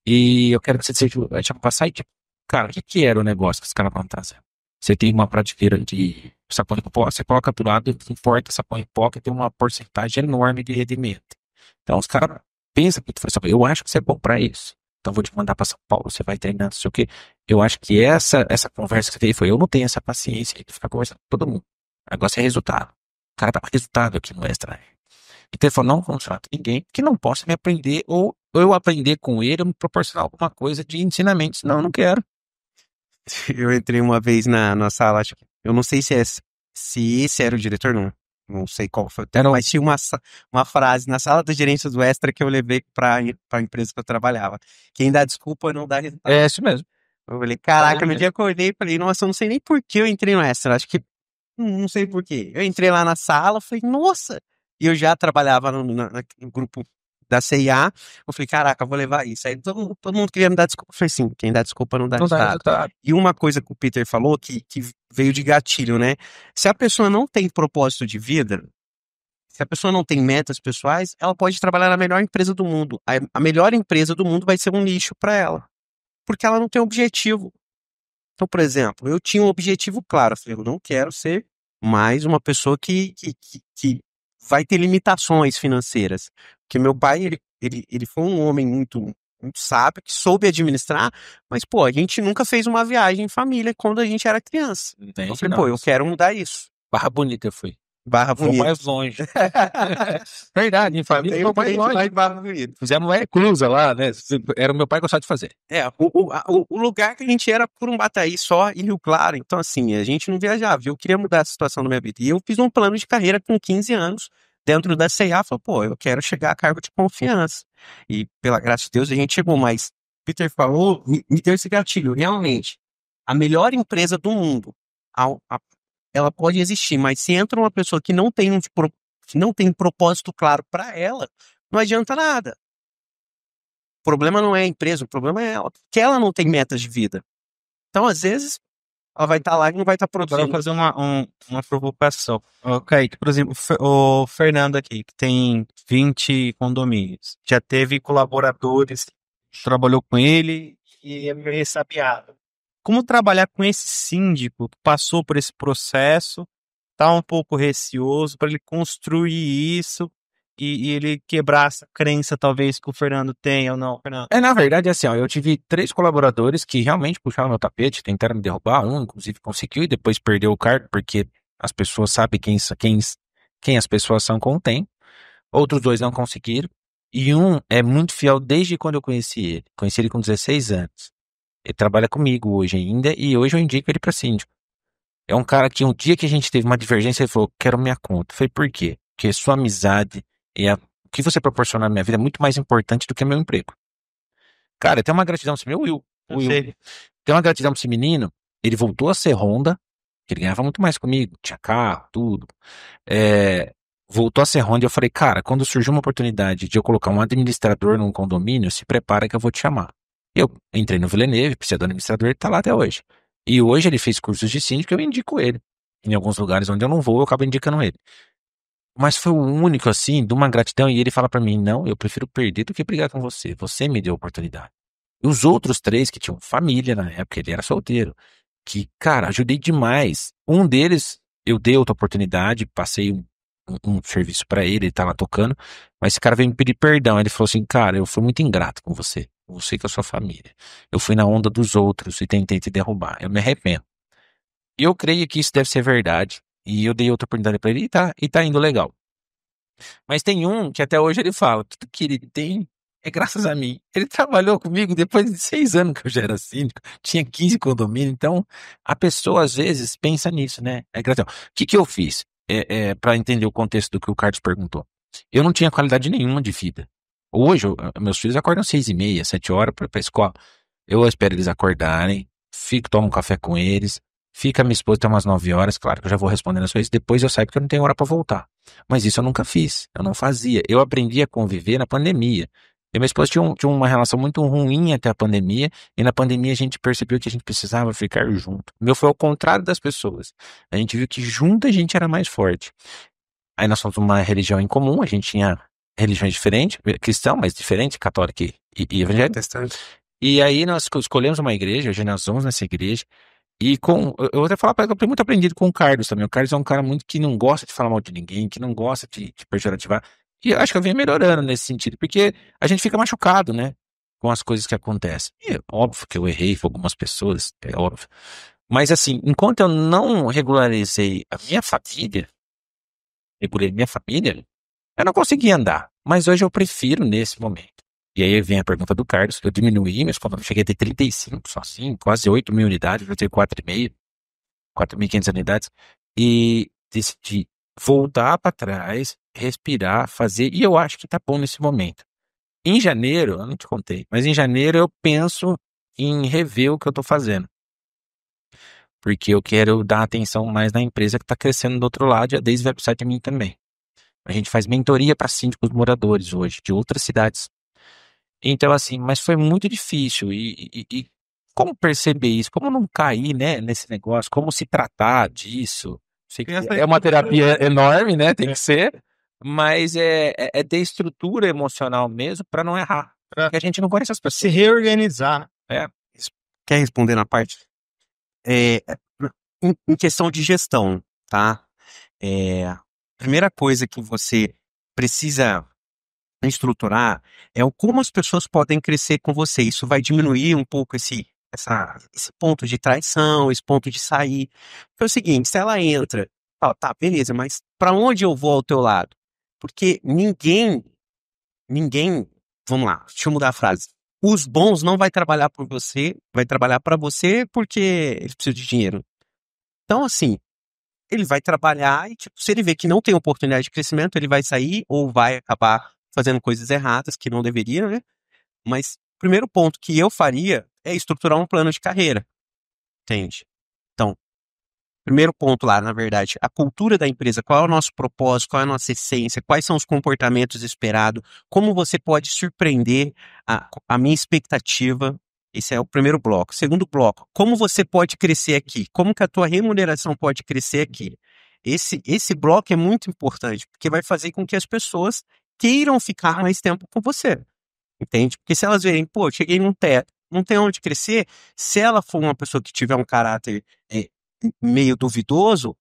e eu quero que você seja, passar e tipo, cara, o que era o negócio que os caras vão trazer? Você tem uma prateleira de sapão em pó, você coloca do lado, importa sapão em pó, que tem uma porcentagem enorme de rendimento. Então os caras pensam que eu acho que você é bom pra isso. Então vou te mandar para São Paulo, você vai treinar, não sei o quê. Eu acho que essa conversa que você teve foi, eu não tenho essa paciência de ficar conversando com todo mundo. Agora é resultado. O cara tá resultado aqui no Extra. Então ele falou, não contrato ninguém que não possa me aprender ou eu aprender com ele ou me proporcionar alguma coisa de ensinamento. Senão eu não quero. Eu entrei uma vez na sala, acho que, eu não sei se esse era o diretor, não sei qual foi, mas tinha uma frase na sala da gerência do Extra que eu levei pra empresa que eu trabalhava. Quem dá desculpa não dá resultado. É isso mesmo. Eu falei, caraca, no dia que eu acordei, falei, nossa, eu não sei nem por que eu entrei no Extra, acho que, não sei por quê. Eu entrei lá na sala, falei, nossa, e eu já trabalhava no grupo da CIA, eu falei, caraca, vou levar isso. Aí todo mundo queria me dar desculpa. Eu falei, sim, quem dá desculpa não dá resultado. E uma coisa que o Peter falou que veio de gatilho, né? Se a pessoa não tem propósito de vida, se a pessoa não tem metas pessoais, ela pode trabalhar na melhor empresa do mundo. A melhor empresa do mundo vai ser um lixo para ela. Porque ela não tem objetivo. Então, por exemplo, eu tinha um objetivo claro. Eu falei, eu não quero ser mais uma pessoa que vai ter limitações financeiras. Porque meu pai, ele foi um homem muito sábio, que soube administrar, mas, pô, a gente nunca fez uma viagem em família quando a gente era criança. Eu falei, pô, eu quero mudar isso. Barra Bonita eu fui. Barra Bonita. Mais longe. Verdade, em família foi mais longe. Lá em Barra Bonita. Fizemos uma cruza lá, né? Era o meu pai gostava de fazer. O lugar que a gente era por um Bataí só e Rio Claro. Então, assim, a gente não viajava. Eu queria mudar a situação da minha vida. E eu fiz um plano de carreira com 15 anos dentro da C&A. Falei, pô, eu quero chegar a cargo de confiança. E, pela graça de Deus, a gente chegou. Mas Peter falou, me deu esse gatilho. Realmente, a melhor empresa do mundo, ela pode existir, mas se entra uma pessoa que não tem um propósito claro para ela, não adianta nada. O problema não é a empresa, o problema é ela, porque ela não tem metas de vida. Então, às vezes, ela vai estar lá e não vai estar Agora eu produzindo. vou fazer uma provocação. Ok, que, por exemplo, o Fernando aqui, que tem 20 condomínios, já teve colaboradores que trabalhou com ele e é meio ressabiado. Como trabalhar com esse síndico que passou por esse processo, tá um pouco receoso para ele construir isso e ele quebrar essa crença, talvez, que o Fernando tem ou não, Fernando? Na verdade, assim, ó, eu tive 3 colaboradores que realmente puxaram meu tapete, tentaram me derrubar, um inclusive conseguiu e depois perdeu o cargo, porque as pessoas sabem quem as pessoas são com o tempo. Outros 2 não conseguiram, e um é muito fiel desde quando eu conheci ele. Conheci ele com 16 anos. Ele trabalha comigo hoje ainda, e hoje eu indico ele para síndico. É um cara que um dia que a gente teve uma divergência, ele falou, quero minha conta. Eu falei, por quê? Porque sua amizade e o que você proporcionar na minha vida é muito mais importante do que meu emprego. Cara, tem uma gratidão pra esse meu Will. Eu O Will. sei. Tem uma gratidão pra esse menino. Ele voltou a ser Honda, que ele ganhava muito mais comigo, tinha carro, tudo. Voltou a ser Honda e eu falei, cara, quando surgiu uma oportunidade de eu colocar um administrador num condomínio, se prepara que eu vou te chamar. Eu entrei no Villeneuve, precisei do administrador, ele tá lá até hoje. E hoje ele fez cursos de síndico, eu indico ele. Em alguns lugares onde eu não vou, eu acabo indicando ele. Mas foi o único, assim, de uma gratidão, e ele fala pra mim, não, eu prefiro perder do que brigar com você. Você me deu a oportunidade. E os outros 3 que tinham família na época, ele era solteiro, que, cara, ajudei demais. Um deles, eu dei outra oportunidade, passei um serviço pra ele tá lá tocando, mas esse cara veio me pedir perdão. Ele falou assim, cara, eu fui muito ingrato com você e com a sua família. Eu fui na onda dos outros e tentei te derrubar. Eu me arrependo. E eu creio que isso deve ser verdade. E eu dei outra oportunidade pra ele e tá indo legal. Mas tem um que até hoje ele fala, tudo que ele tem é graças a mim. Ele trabalhou comigo depois de 6 anos que eu já era síndico, tinha 15 condomínios, então a pessoa às vezes pensa nisso, né? É gratidão. O que eu fiz? Para entender o contexto do que o Carlos perguntou. Eu não tinha qualidade nenhuma de vida. Hoje, meus filhos acordam 6h30, 7 horas para a escola. Eu espero eles acordarem, tomo um café com eles, fica minha esposa até umas 9 horas, claro que eu já vou respondendo as coisas, depois eu saio porque eu não tenho hora para voltar. Mas isso eu nunca fiz, eu não fazia. Eu aprendi a conviver na pandemia. E minha esposa tinha uma relação muito ruim até a pandemia, e na pandemia a gente percebeu que a gente precisava ficar junto. O meu foi ao contrário das pessoas. A gente viu que junto a gente era mais forte. Aí nós somos uma religião em comum, a gente tinha religiões diferentes, cristão, mas diferente, católica e evangélica. E aí nós escolhemos uma igreja, hoje nós vamos nessa igreja, e eu vou até falar para ele que eu tenho muito aprendido com o Carlos também. O Carlos é um cara muito que não gosta de falar mal de ninguém, que não gosta de pejorativar. E eu acho que eu venho melhorando nesse sentido, porque a gente fica machucado, né? Com as coisas que acontecem. E é óbvio que eu errei com algumas pessoas, é óbvio. Mas assim, enquanto eu não regularizei a minha família, eu não consegui andar. Mas hoje eu prefiro nesse momento. E aí vem a pergunta do Carlos, eu diminuí meus condomínios, cheguei a ter 35 só assim, quase 8.000 unidades, eu tenho 4.500 unidades, e decidi voltar para trás, respirar, fazer, e eu acho que tá bom nesse momento. Em janeiro, eu não te contei, mas em janeiro eu penso em rever o que eu tô fazendo. Porque eu quero dar atenção mais na empresa que está crescendo do outro lado, e a Daisy vai precisar de mim também. A gente faz mentoria para síndicos moradores hoje, de outras cidades. Então, assim, mas foi muito difícil. E como perceber isso? Como não cair, né, nesse negócio? Como se tratar disso? Sei que é uma terapia enorme, né? Tem que ser. Mas é ter estrutura emocional mesmo para não errar. Porque a gente não conhece as pessoas. Se reorganizar. Quer responder na parte? Em questão de gestão, tá? A primeira coisa que você precisa estruturar é como as pessoas podem crescer com você. Isso vai diminuir um pouco esse ponto de traição, esse ponto de sair. Porque é o seguinte, se ela entra, tá, beleza, mas para onde eu vou ao teu lado? Porque ninguém, vamos lá, deixa eu mudar a frase. Os bons não vai trabalhar por você, vai trabalhar para você porque eles precisam de dinheiro. Então, assim, ele vai trabalhar e, tipo, se ele vê que não tem oportunidade de crescimento, ele vai sair ou vai acabar fazendo coisas erradas que não deveria, né? Mas o primeiro ponto que eu faria é estruturar um plano de carreira. Entende? Então, primeiro ponto lá, na verdade, a cultura da empresa, qual é o nosso propósito, qual é a nossa essência, quais são os comportamentos esperados, como você pode surpreender a minha expectativa. Esse é o primeiro bloco. Segundo bloco, como você pode crescer aqui? Como que a tua remuneração pode crescer aqui? Esse bloco é muito importante, porque vai fazer com que as pessoas queiram ficar mais tempo com você. Entende? Porque se elas verem, pô, cheguei num teto, não tem onde crescer, se ela for uma pessoa que tiver um caráter meio duvidoso,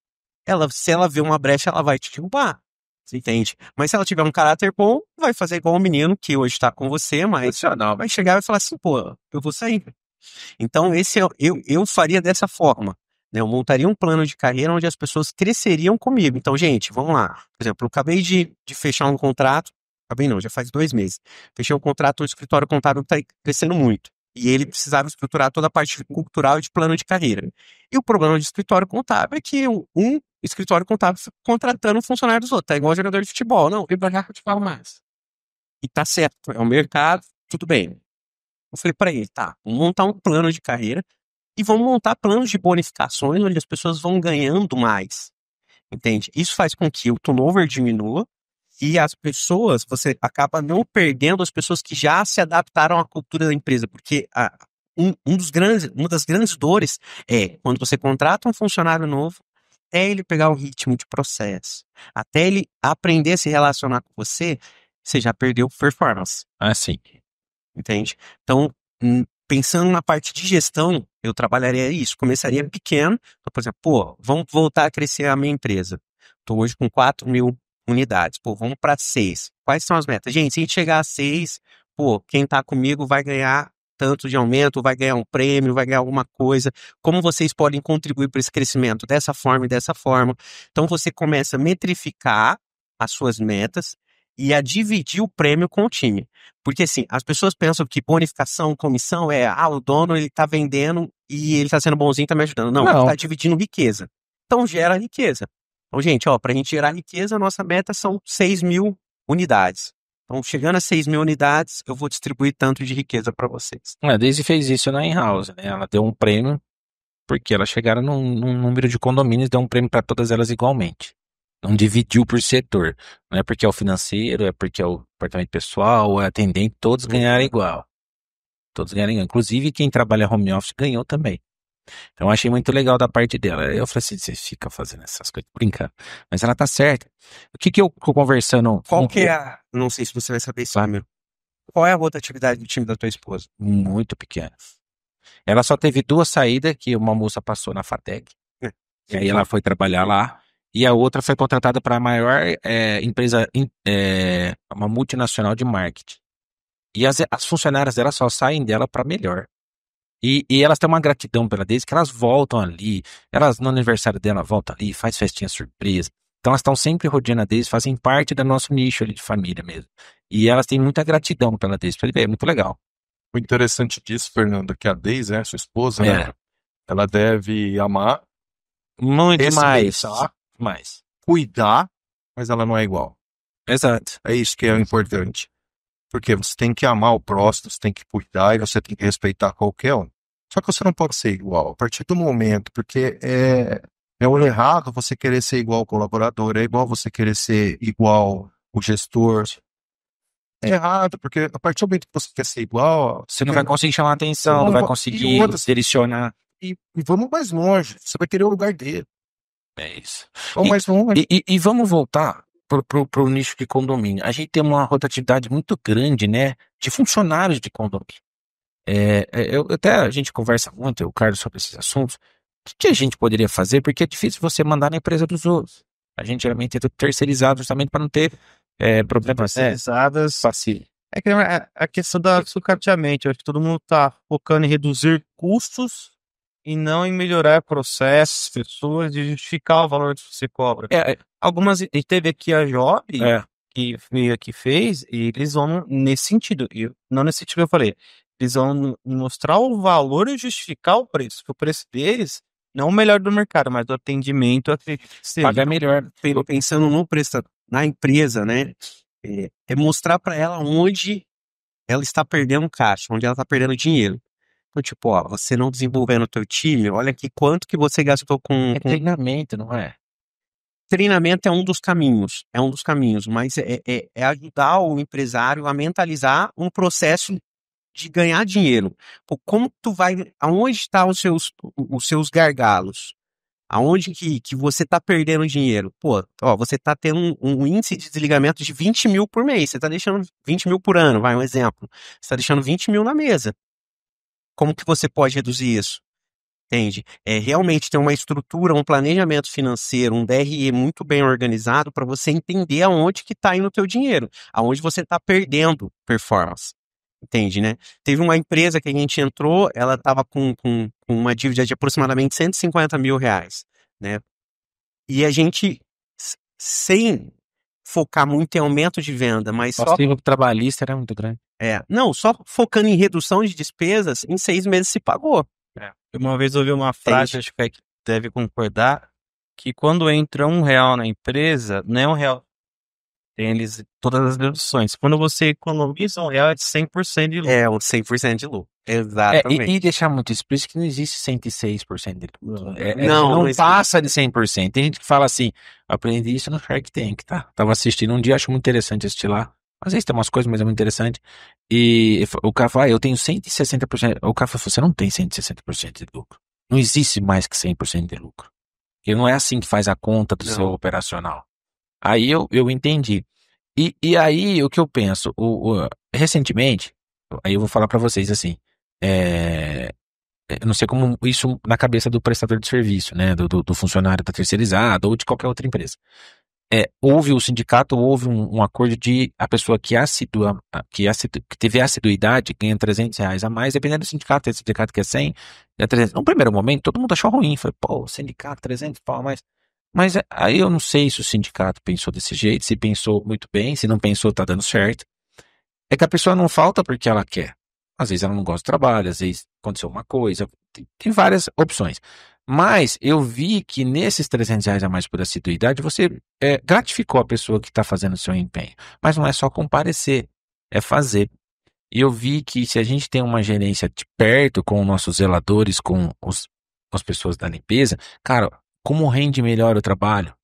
se ela vê uma brecha, ela vai te derrubar. Você entende? Mas se ela tiver um caráter bom, vai fazer igual o menino que hoje está com você, mas vai chegar e vai falar assim, pô, eu vou sair. Então, eu faria dessa forma. Né? Eu montaria um plano de carreira onde as pessoas cresceriam comigo. Então, gente, vamos lá. Por exemplo, eu acabei de fechar um contrato. Acabei não, já faz 2 meses. Fechei um contrato, o escritório contábil está crescendo muito. E ele precisava estruturar toda a parte cultural e de plano de carreira. E o problema de escritório contábil é que um escritório contábil fica contratando um funcionário dos outros. Tá igual jogador de futebol. Não, eu já te falo mais. E tá certo, é o mercado, tudo bem. Eu falei para ele, tá, vamos montar um plano de carreira e vamos montar planos de bonificações onde as pessoas vão ganhando mais. Entende? Isso faz com que o turnover diminua e as pessoas, você acaba não perdendo as pessoas que já se adaptaram à cultura da empresa, porque uma das grandes dores é quando você contrata um funcionário novo, até ele pegar o ritmo de processo, até ele aprender a se relacionar com você já perdeu performance. Sim. Entende? Então, pensando na parte de gestão, eu trabalharia isso. Começaria pequeno. Então, por exemplo, pô, vamos voltar a crescer a minha empresa. Estou hoje com 4.000 unidades. Pô, vamos para 6. Quais são as metas? Gente, se a gente chegar a 6, pô, quem está comigo vai ganhar tanto de aumento, vai ganhar um prêmio, vai ganhar alguma coisa. Como vocês podem contribuir para esse crescimento? Dessa forma e dessa forma. Então, você começa a metrificar as suas metas e a dividir o prêmio com o time. Porque, assim, as pessoas pensam que bonificação, comissão o dono, ele tá vendendo e ele tá sendo bonzinho, tá me ajudando. Não, ele tá dividindo riqueza. Então, gera riqueza. Então, gente, pra gente gerar riqueza, a nossa meta são 6.000 unidades. Então, chegando a 6.000 unidades, eu vou distribuir tanto de riqueza para vocês. A Daisy fez isso na in-house, né? Ela deu um prêmio, porque elas chegaram num número de condomínios, deu um prêmio para todas elas igualmente. Não dividiu por setor. Não é porque é o financeiro, é porque é o departamento pessoal, é atendente, todos ganharam igual. Todos ganharam igual. Inclusive, quem trabalha home office ganhou também. Então, eu achei muito legal da parte dela. Eu falei assim, você fica fazendo essas coisas, brincando. Mas ela tá certa. O que eu conversando... Qual que é não sei se você vai saber isso, Ramiro. Qual é a rotatividade do time da tua esposa? Muito pequena. Ela só teve 2 saídas, que uma moça passou na FATEC. E aí ela foi trabalhar lá. E a outra foi contratada para a maior empresa, uma multinacional de marketing. E as funcionárias dela só saem dela para melhor. E elas têm uma gratidão pela Daisy, que elas voltam ali. Elas, no aniversário dela, voltam ali, faz festinha surpresa. Então elas estão sempre rodeando a Daisy, fazem parte do nosso nicho ali de família mesmo. E elas têm muita gratidão pela Daisy. É muito legal. O interessante disso, Fernando, é que a Daisy, sua esposa, né? Ela deve amar, muito respeitar, mais. Cuidar, mas ela não é igual. Exato. É isso que é importante. Porque você tem que amar o próximo, você tem que cuidar e você tem que respeitar qualquer um. Só que você não pode ser igual a partir do momento, porque é o errado você querer ser igual ao colaborador, é igual você querer ser igual o gestor. É errado, porque a partir do momento que você quer ser igual... Você não vai conseguir chamar atenção, não vai conseguir direcionar. E vamos mais longe, você vai querer o lugar dele. É isso. Vamos mais longe. E vamos voltar pro nicho de condomínio. A gente tem uma rotatividade muito grande, né, de funcionários de condomínio. Até a gente conversa muito, eu, Carlos, sobre esses assuntos. O que a gente poderia fazer? Porque é difícil você mandar na empresa dos outros. A gente geralmente é tudo terceirizado justamente para não ter problemas terceirizadas. Fácil. É que a questão da sucateamento. Eu acho que todo mundo está focando em reduzir custos e não em melhorar processos, pessoas, de justificar o valor que você cobra. Algumas, e teve aqui a Job, que veio aqui fez, e eles vão nesse sentido. E não nesse sentido que eu falei. Eles vão mostrar o valor e justificar o preço. Porque o preço deles não é o melhor do mercado, mas o atendimento paga melhor. Pensando no preço na empresa, né? É mostrar para ela onde ela está perdendo caixa, onde ela está perdendo dinheiro. Então, tipo, você não desenvolvendo o teu time, olha aqui quanto que você gastou com... treinamento, não é? Treinamento é um dos caminhos, mas é ajudar o empresário a mentalizar um processo de ganhar dinheiro. Pô, como tu vai, aonde estão os seus gargalos? Aonde que você está perdendo dinheiro? Pô, ó, você está tendo um índice de desligamento de 20 mil por mês. Você está deixando 20 mil por ano, vai um exemplo. Você está deixando 20 mil na mesa. Como que você pode reduzir isso? Entende? Realmente ter uma estrutura, um planejamento financeiro, um DRE muito bem organizado para você entender aonde que está indo o teu dinheiro, aonde você está perdendo performance. Entende, né? Teve uma empresa que a gente entrou, ela estava com uma dívida de aproximadamente 150 mil reais, né? E a gente, sem focar muito em aumento de venda, mas O passivo trabalhista era muito grande. não, só focando em redução de despesas, em 6 meses se pagou. Uma vez eu ouvi uma frase, acho que o Kaique deve concordar, que quando entra R$1 na empresa, não é R$1. Tem eles todas as deduções. Quando você economiza R$1, é de 100% de lucro. É, um 100% de lucro. Exatamente. E deixar muito explícito que não existe 106% de lucro. Não Não existe. passa de 100%. Tem gente que fala assim, aprendi isso no Shark Tank, tá? Tava assistindo um dia, acho muito interessante assistir lá. Às vezes tem umas coisas, mas é muito interessante. E o cara fala, eu tenho 160%. O cara falou, você não tem 160% de lucro. Não existe mais que 100% de lucro. Porque não é assim que faz a conta do seu operacional. Aí eu entendi. E aí, o que eu penso, recentemente, aí eu vou falar pra vocês assim, eu não sei como isso na cabeça do prestador de serviço, né, do funcionário da terceirizada ou de qualquer outra empresa. Houve o sindicato, houve um acordo de a pessoa que teve assiduidade ganha R$300 a mais, dependendo do sindicato. Tem sindicato que é 100, é 300. No primeiro momento, todo mundo achou ruim. Falei, pô, sindicato, 300 pau a mais. Mas aí eu não sei se o sindicato pensou desse jeito, se pensou muito bem, se não pensou, tá dando certo. É que a pessoa não falta porque ela quer. Às vezes ela não gosta do trabalho, às vezes aconteceu uma coisa, tem várias opções. Mas eu vi que nesses R$300 a mais por assiduidade, você gratificou a pessoa que está fazendo o seu empenho. Mas não é só comparecer, é fazer. E eu vi que se a gente tem uma gerência de perto com os nossos zeladores, com as pessoas da limpeza, cara, como rende melhor o trabalho?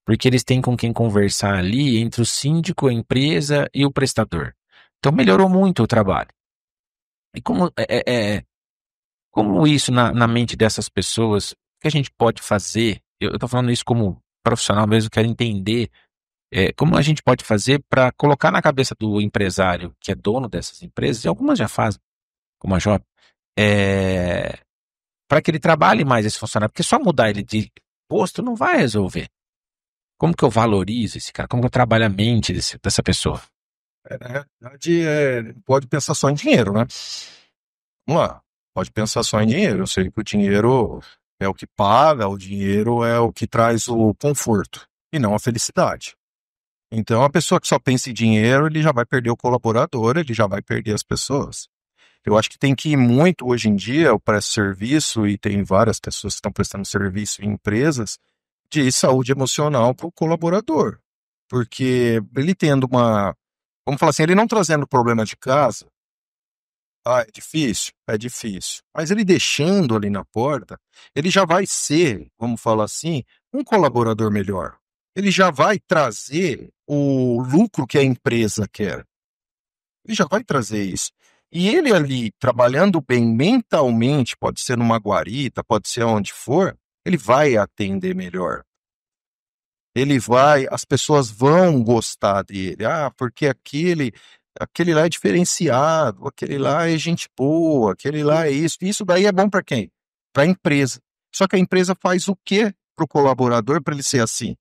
Porque eles têm com quem conversar ali entre o síndico, a empresa e o prestador. Então melhorou muito o trabalho. E como isso na mente dessas pessoas, o que a gente pode fazer? Eu estou falando isso como profissional mesmo, quero entender como a gente pode fazer para colocar na cabeça do empresário que é dono dessas empresas, e algumas já fazem, como a Job, para que ele trabalhe mais esse funcionário, porque só mudar ele de posto não vai resolver. Como que eu valorizo esse cara? Como que eu trabalho a mente dessa pessoa? Na realidade, pode pensar só em dinheiro, né? Vamos lá, pode pensar só em dinheiro. Eu sei que o dinheiro é o que paga, o dinheiro é o que traz o conforto e não a felicidade. Então, a pessoa que só pensa em dinheiro, ele já vai perder o colaborador, ele já vai perder as pessoas. Eu acho que tem que ir muito hoje em dia, eu presto serviço e tem várias pessoas que estão prestando serviço em empresas de saúde emocional para o colaborador. Porque ele tendo vamos falar assim, ele não trazendo problema de casa, é difícil? É difícil. Mas ele deixando ali na porta, ele já vai ser, vamos falar assim, um colaborador melhor. Ele já vai trazer o lucro que a empresa quer. Ele já vai trazer isso. E ele ali, trabalhando bem mentalmente, pode ser numa guarita, pode ser onde for, ele vai atender melhor. As pessoas vão gostar dele. Porque aquele lá é diferenciado, aquele lá é gente boa, aquele lá é isso. Isso daí é bom para quem? Para a empresa. Só que a empresa faz o quê para o colaborador para ele ser assim?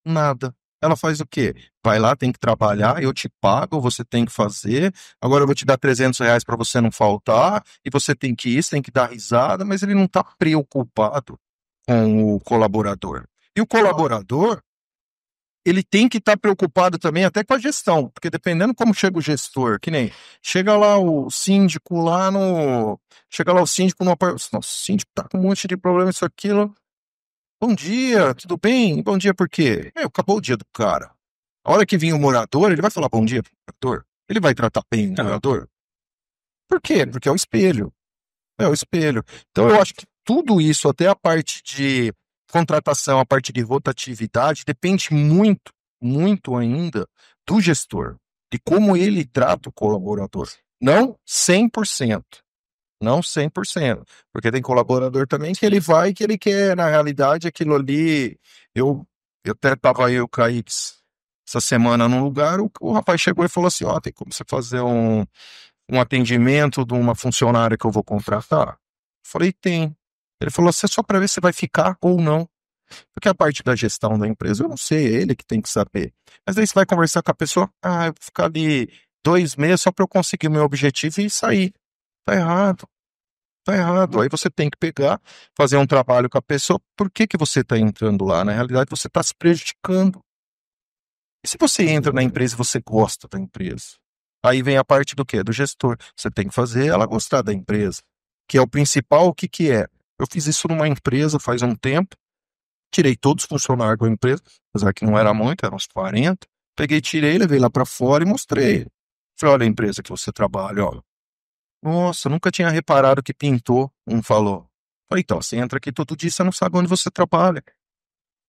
Nada. Ela faz o quê? Vai lá, tem que trabalhar, eu te pago, você tem que fazer, agora eu vou te dar R$300 para você não faltar, e você tem que isso, tem que dar risada, mas ele não está preocupado com o colaborador. E o colaborador, ele tem que estar preocupado também até com a gestão, porque dependendo como chega o gestor, que nem chega lá o síndico nossa, o síndico tá com um monte de problema, isso, aquilo. Bom dia, tudo bem? Bom dia por quê? Acabou o dia do cara. A hora que vir o morador, ele vai falar bom dia pro morador? Ele vai tratar bem o morador? Por quê? Porque é o espelho. É o espelho. Então eu acho que tudo isso, até a parte de contratação, a parte de rotatividade, depende muito, muito ainda do gestor, de como ele trata o colaborador. Não 100%. Não 100%. Porque tem colaborador também que ele vai que ele quer, na realidade, aquilo ali. Eu até tava aí, o Kaique, essa semana num lugar, o rapaz chegou e falou assim: ó, tem como você fazer um atendimento de uma funcionária que eu vou contratar? Falei, tem. Ele falou assim, é só para ver se vai ficar ou não. Porque a parte da gestão da empresa, eu não sei, é ele que tem que saber. Mas aí você vai conversar com a pessoa, eu vou ficar ali 2 meses só para eu conseguir o meu objetivo e sair. Tá errado. Tá errado. Aí você tem que pegar, fazer um trabalho com a pessoa. Por que que você está entrando lá? Na realidade, você está se prejudicando. E se você entra na empresa e você gosta da empresa? Aí vem a parte do quê? Do gestor. Você tem que fazer ela gostar da empresa. Que é o principal, o que que é? Eu fiz isso numa empresa faz um tempo, tirei todos os funcionários da empresa, apesar que não era muito, eram uns 40. Peguei, tirei, levei lá para fora e mostrei. Falei, olha a empresa que você trabalha, ó. Nossa, nunca tinha reparado que pintou, um falou. Falei, então, você entra aqui todo dia, você não sabe onde você trabalha.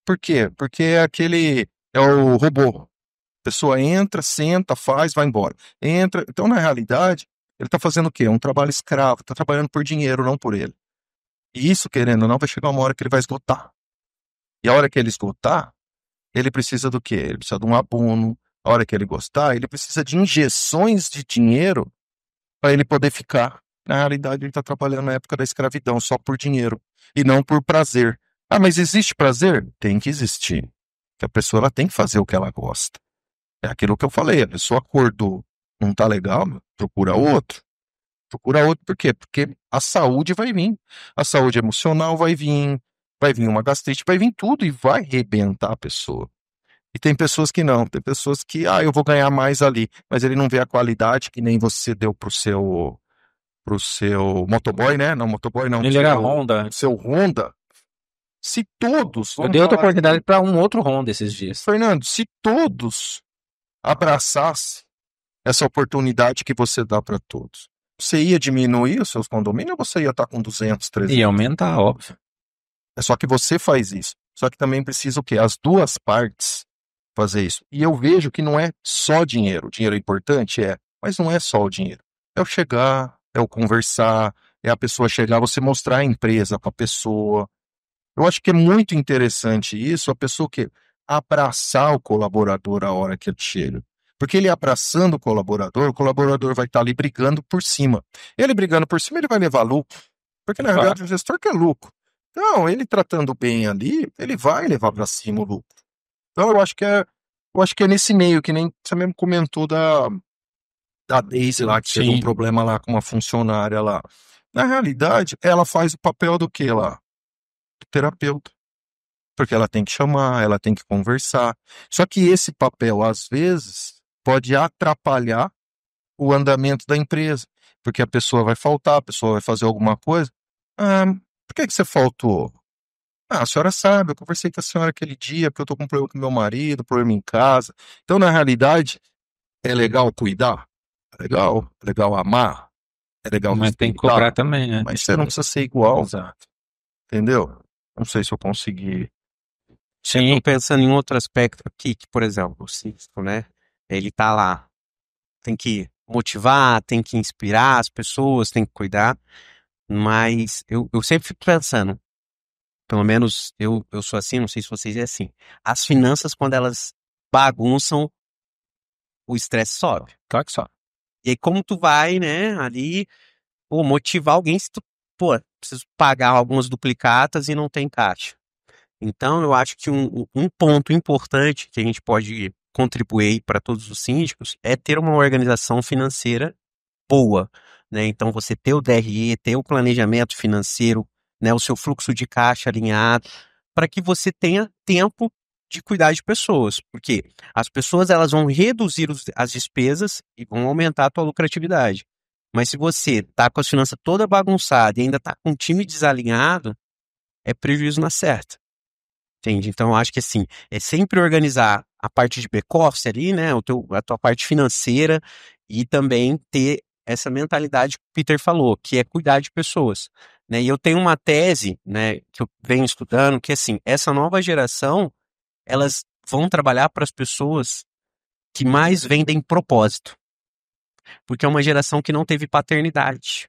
Por quê? Porque é o robô. A pessoa entra, senta, faz, vai embora. Entra. Então, na realidade, ele está fazendo o quê? Um trabalho escravo, está trabalhando por dinheiro, não por ele. E isso, querendo ou não, vai chegar uma hora que ele vai esgotar. E a hora que ele esgotar, ele precisa do quê? Ele precisa de um abono. A hora que ele gostar, ele precisa de injeções de dinheiro para ele poder ficar. Na realidade, ele está trabalhando na época da escravidão, só por dinheiro. E não por prazer. Mas existe prazer? Tem que existir. Que a pessoa ela tem que fazer o que ela gosta. É aquilo que eu falei, a pessoa acordou, não tá legal, procura outro. Procura outro por quê? Porque a saúde vai vir. A saúde emocional vai vir uma gastrite, vai vir tudo e vai arrebentar a pessoa. E tem pessoas que não, tem pessoas que, eu vou ganhar mais ali, mas ele não vê a qualidade que nem você deu pro seu motoboy, né? Não, motoboy não. Ele era Honda. Seu Honda. Se todos... Eu dei outra oportunidade para um outro Honda esses dias. Fernando, se todos abraçassem essa oportunidade que você dá para todos, você ia diminuir os seus condomínios ou você ia estar com 200, 300? Ia aumentar, óbvio. É só que você faz isso. Só que também precisa o quê? As duas partes fazer isso. E eu vejo que não é só dinheiro. O dinheiro é importante? Mas não é só o dinheiro. É o chegar, é o conversar, é a pessoa chegar, você mostrar a empresa para a pessoa. Eu acho que é muito interessante isso, a pessoa que abraçar o colaborador a hora que ele chega. Porque ele abraçando o colaborador vai estar ali brigando por cima. Ele brigando por cima, ele vai levar lucro. Porque na verdade o gestor quer lucro. Então, ele tratando bem ali, ele vai levar para cima o lucro. Então, eu acho que é nesse meio, que nem você mesmo comentou da Daisy lá, que teve um problema lá com uma funcionária lá. Na realidade, ela faz o papel do quê lá? Do terapeuta. Porque ela tem que chamar, ela tem que conversar. Só que esse papel, às vezes, pode atrapalhar o andamento da empresa. Porque a pessoa vai faltar, a pessoa vai fazer alguma coisa. Por que você faltou? A senhora sabe, eu conversei com a senhora aquele dia, porque eu tô com um problema com meu marido, problema em casa. Então, na realidade, é legal cuidar, é legal amar, é legal Mas tem que cobrar também, né? Mas você não precisa ser igual. Exato. Entendeu? Não sei se eu consegui. Sim. Eu tô pensando em outro aspecto aqui, que, por exemplo, o Cisco, né? Ele tá lá. Tem que motivar, tem que inspirar as pessoas, tem que cuidar. Mas eu sempre fico pensando, pelo menos eu sou assim, não sei se vocês é assim. As finanças, quando elas bagunçam, o estresse sobe. Claro que só. E aí, como tu vai, né, ali, motivar alguém se tu, preciso pagar algumas duplicatas e não tem caixa. Então, eu acho que um ponto importante que a gente pode contribuir para todos os síndicos é ter uma organização financeira boa, né? Então, você ter o DRE, ter o planejamento financeiro, né, o seu fluxo de caixa alinhado, para que você tenha tempo de cuidar de pessoas, porque as pessoas elas vão reduzir as despesas e vão aumentar a tua lucratividade. Mas se você está com as finanças toda bagunçada e ainda está com o time desalinhado, é prejuízo na certa. Entende? Então, eu acho que assim, é sempre organizar a parte de back-office ali, né, a tua parte financeira e também ter essa mentalidade que o Peter falou, que é cuidar de pessoas. Né? E eu tenho uma tese, né, que eu venho estudando, que assim, essa nova geração, elas vão trabalhar para as pessoas que mais vendem propósito. Porque é uma geração que não teve paternidade.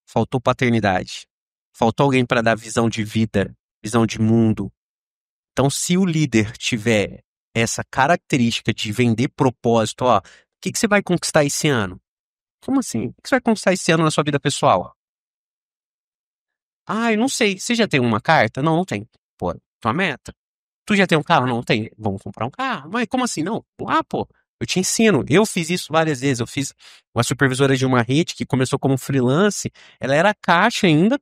Faltou paternidade. Faltou alguém para dar visão de vida, visão de mundo. Então, se o líder tiver essa característica de vender propósito, ó, o que você vai conquistar esse ano? Como assim? O que você vai conquistar esse ano na sua vida pessoal? Ah, eu não sei. Você já tem uma carta? Não, não tem. Pô, tua meta? Tu já tem um carro? Não tem. Vamos comprar um carro. Mas como assim? Não. Ah, pô, eu te ensino. Eu fiz isso várias vezes. Eu fiz uma supervisora de uma rede que começou como freelance. Ela era caixa ainda.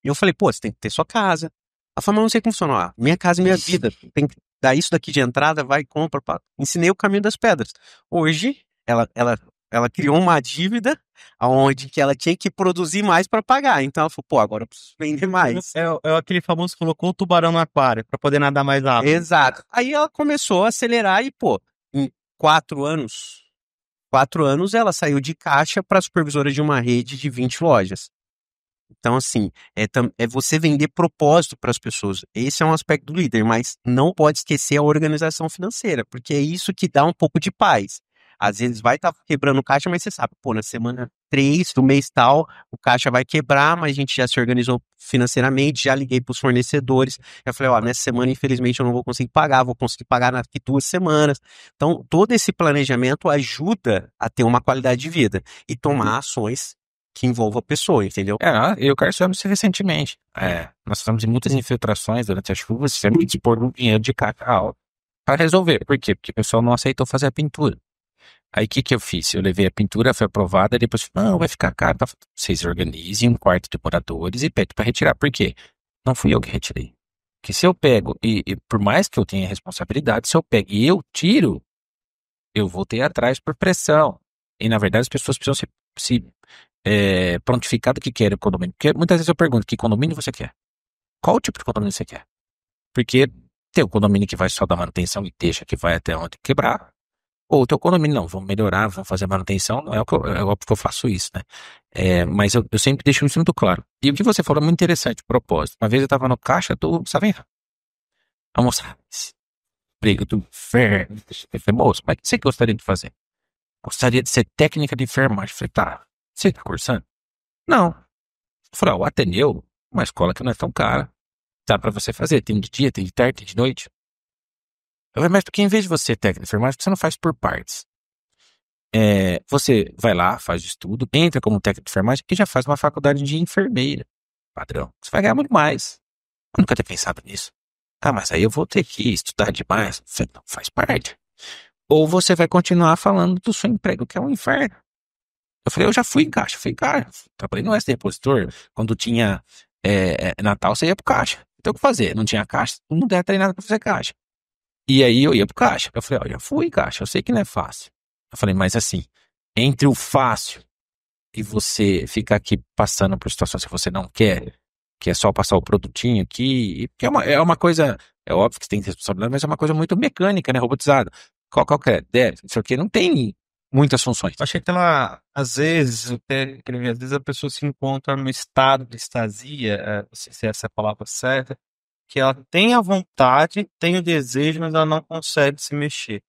E eu falei, pô, você tem que ter sua casa. Ela falou, mas não sei como funciona. Ah, minha casa e minha vida. Tem que dar isso daqui de entrada, vai e compra. Pá. Ensinei o caminho das pedras. Hoje, ela criou uma dívida onde que ela tinha que produzir mais para pagar. Então ela falou, pô, agora eu preciso vender mais. É aquele famoso que colocou o tubarão no aquário pra poder nadar mais rápido. Exato. Aí ela começou a acelerar e, pô, em 4 anos ela saiu de caixa para supervisora de uma rede de 20 lojas. Então, assim, é você vender propósito para as pessoas. Esse é um aspecto do líder, mas não pode esquecer a organização financeira, porque é isso que dá um pouco de paz. Às vezes vai estar quebrando o caixa, mas você sabe, pô, na semana 3 do mês tal, o caixa vai quebrar, mas a gente já se organizou financeiramente, já liguei para os fornecedores. Eu falei, ó, nessa semana, infelizmente, eu não vou conseguir pagar, vou conseguir pagar daqui 2 semanas. Então, todo esse planejamento ajuda a ter uma qualidade de vida e tomar ações que envolvam a pessoa, entendeu? Eu quero saber isso recentemente. Nós estamos em muitas infiltrações durante as chuvas, tivemos que dispor um dinheiro de caixa alto para resolver. Por quê? Porque o pessoal não aceitou fazer a pintura. Aí o que eu fiz? Eu levei a pintura, foi aprovada, e depois falei, não, vai ficar caro. Vocês organizem um quarto de moradores e pedem para retirar. Por quê? Não fui eu que retirei. Porque se eu pego, e por mais que eu tenha responsabilidade, se eu pego e eu tiro, eu vou ter atrás por pressão. E na verdade as pessoas precisam se prontificar do que querem o condomínio. Porque muitas vezes eu pergunto, que condomínio você quer? Qual tipo de condomínio você quer? Porque tem o condomínio que vai só dar manutenção e deixa que vai até onde quebrar. Ou o teu condomínio, não, vamos melhorar, vamos fazer manutenção, não é óbvio que eu faço isso, né? Mas eu sempre deixo isso muito claro. E o que você falou é muito interessante, propósito. Uma vez eu estava no caixa do Savenra. Almoçar. Briga do inferno. Eu falei, moço, mas o que você gostaria de fazer? Gostaria de ser técnica de enfermagem. Eu falei, tá, você tá cursando? Não. Eu falei, o Ateneu, uma escola que não é tão cara. Dá pra você fazer, tem de dia, tem de tarde, tem de noite. Eu falei, mas porque em vez de você ser técnico de enfermagem, você não faz por partes. Você vai lá, faz estudo, entra como técnico de enfermagem e já faz uma faculdade de enfermeira. Padrão. Você vai ganhar muito mais. Eu nunca tinha pensado nisso. Ah, mas aí eu vou ter que estudar demais. Você não faz parte. Ou você vai continuar falando do seu emprego, que é um inferno. Eu falei, eu já fui em caixa. Eu falei, cara, trabalhei no SD Repositor. Quando tinha Natal, você ia pro caixa. Então o que fazer? Não tinha caixa, não der treinado pra fazer caixa. E aí eu ia pro caixa. Eu falei, eu já fui em caixa, eu sei que não é fácil. Eu falei, mas assim, entre o fácil e você ficar aqui passando por situações que você não quer, que é só passar o produtinho aqui, que é uma coisa, é óbvio que você tem responsabilidade, mas é uma coisa muito mecânica, né, robotizada. Qual que é? Não sei o que, não tem muitas funções. Achei que às vezes a pessoa se encontra no estado de extasia, não sei se essa é a palavra certa, que ela tem a vontade, tem o desejo, mas ela não consegue se mexer.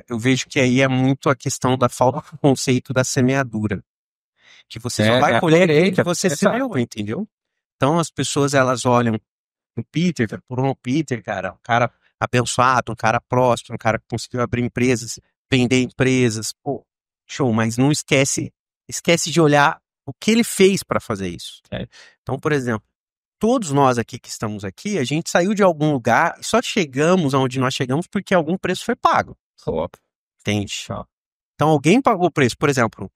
Eu vejo que aí é muito a questão da falta do conceito da semeadura. Que você só vai colher aquilo que você semeou, entendeu? Então as pessoas, elas olham o Peter, cara, um cara abençoado, um cara próspero, um cara que conseguiu abrir empresas, vender empresas, pô, show, mas não esquece de olhar o que ele fez para fazer isso. Então, por exemplo, todos nós aqui que estamos aqui, a gente saiu de algum lugar e só chegamos aonde nós chegamos porque algum preço foi pago. Entende? Então alguém pagou o preço. Por exemplo,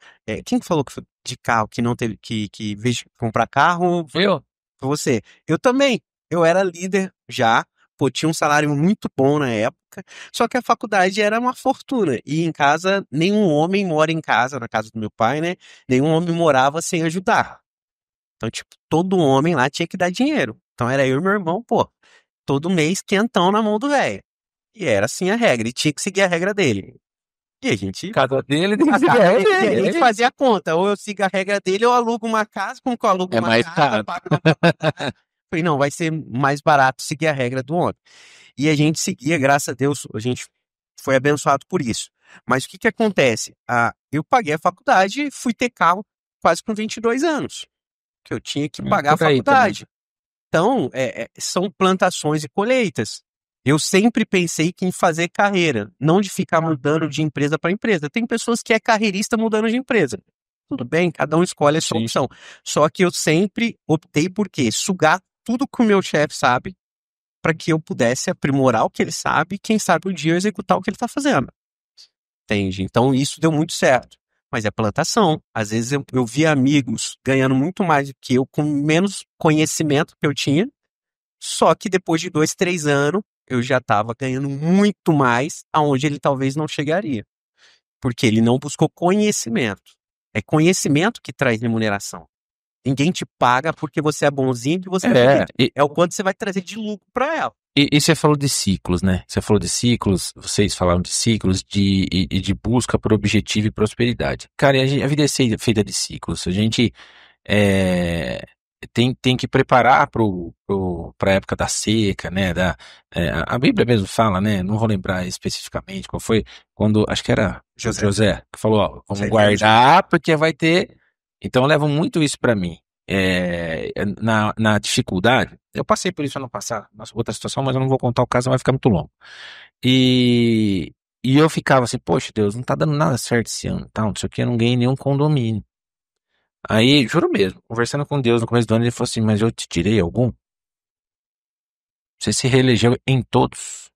quem falou que foi de carro que não teve que veio de comprar carro? Eu? Foi você. Eu também. Eu era líder já. Pô, tinha um salário muito bom na época. Só que a faculdade era uma fortuna. E em casa, nenhum homem mora em casa, na casa do meu pai, né? Nenhum homem morava sem ajudar. Então, tipo, todo homem lá tinha que dar dinheiro. Então era eu e meu irmão, pô, todo mês quentão na mão do velho. E era assim a regra. E tinha que seguir a regra dele. E a gente... Casa dele, a gente fazia a conta. Ou eu sigo a regra dele, ou eu alugo uma casa. Como que eu alugo uma mais casa? caro. Falei, não, vai ser mais barato seguir a regra do homem. E a gente seguia, graças a Deus, a gente foi abençoado por isso. Mas o que acontece? eu paguei a faculdade e fui ter carro quase com 22 anos, que eu tinha que pagar a por aí faculdade. Então, são plantações e colheitas. Eu sempre pensei que em fazer carreira, não de ficar mudando de empresa para empresa. Tem pessoas que é carreirista mudando de empresa. Tudo bem, cada um escolhe a sua Sim. opção. Só que eu sempre optei por quê? Sugar tudo que o meu chefe sabe para que eu pudesse aprimorar o que ele sabe e, quem sabe, um dia eu executar o que ele está fazendo. Entende? Então, isso deu muito certo. Mas é plantação. Às vezes eu via amigos ganhando muito mais do que eu, com menos conhecimento que eu tinha, só que depois de 2, 3 anos, eu já estava ganhando muito mais, aonde ele talvez não chegaria. Porque ele não buscou conhecimento. É conhecimento que traz remuneração. Ninguém te paga porque você é bonzinho, que você é o quanto você vai trazer de lucro para ela. E você falou de ciclos, né? Você falou de ciclos, vocês falaram de ciclos de busca por objetivo e prosperidade. Cara, a vida é feita de ciclos. A gente tem que preparar para a época da seca, né? A Bíblia mesmo fala, né? Não vou lembrar especificamente qual foi, quando, acho que era José que falou, ó, vamos guardar porque vai ter. Então levam muito isso para mim. Na dificuldade, eu passei por isso ano passado, outra situação, mas eu não vou contar o caso, vai ficar muito longo. E eu ficava assim, poxa Deus, não tá dando nada certo esse ano, tal, não sei o que, eu não ganhei nenhum condomínio. Aí, juro mesmo, conversando com Deus no começo do ano, ele falou assim, mas eu te tirei algum? Você se reelegeu em todos,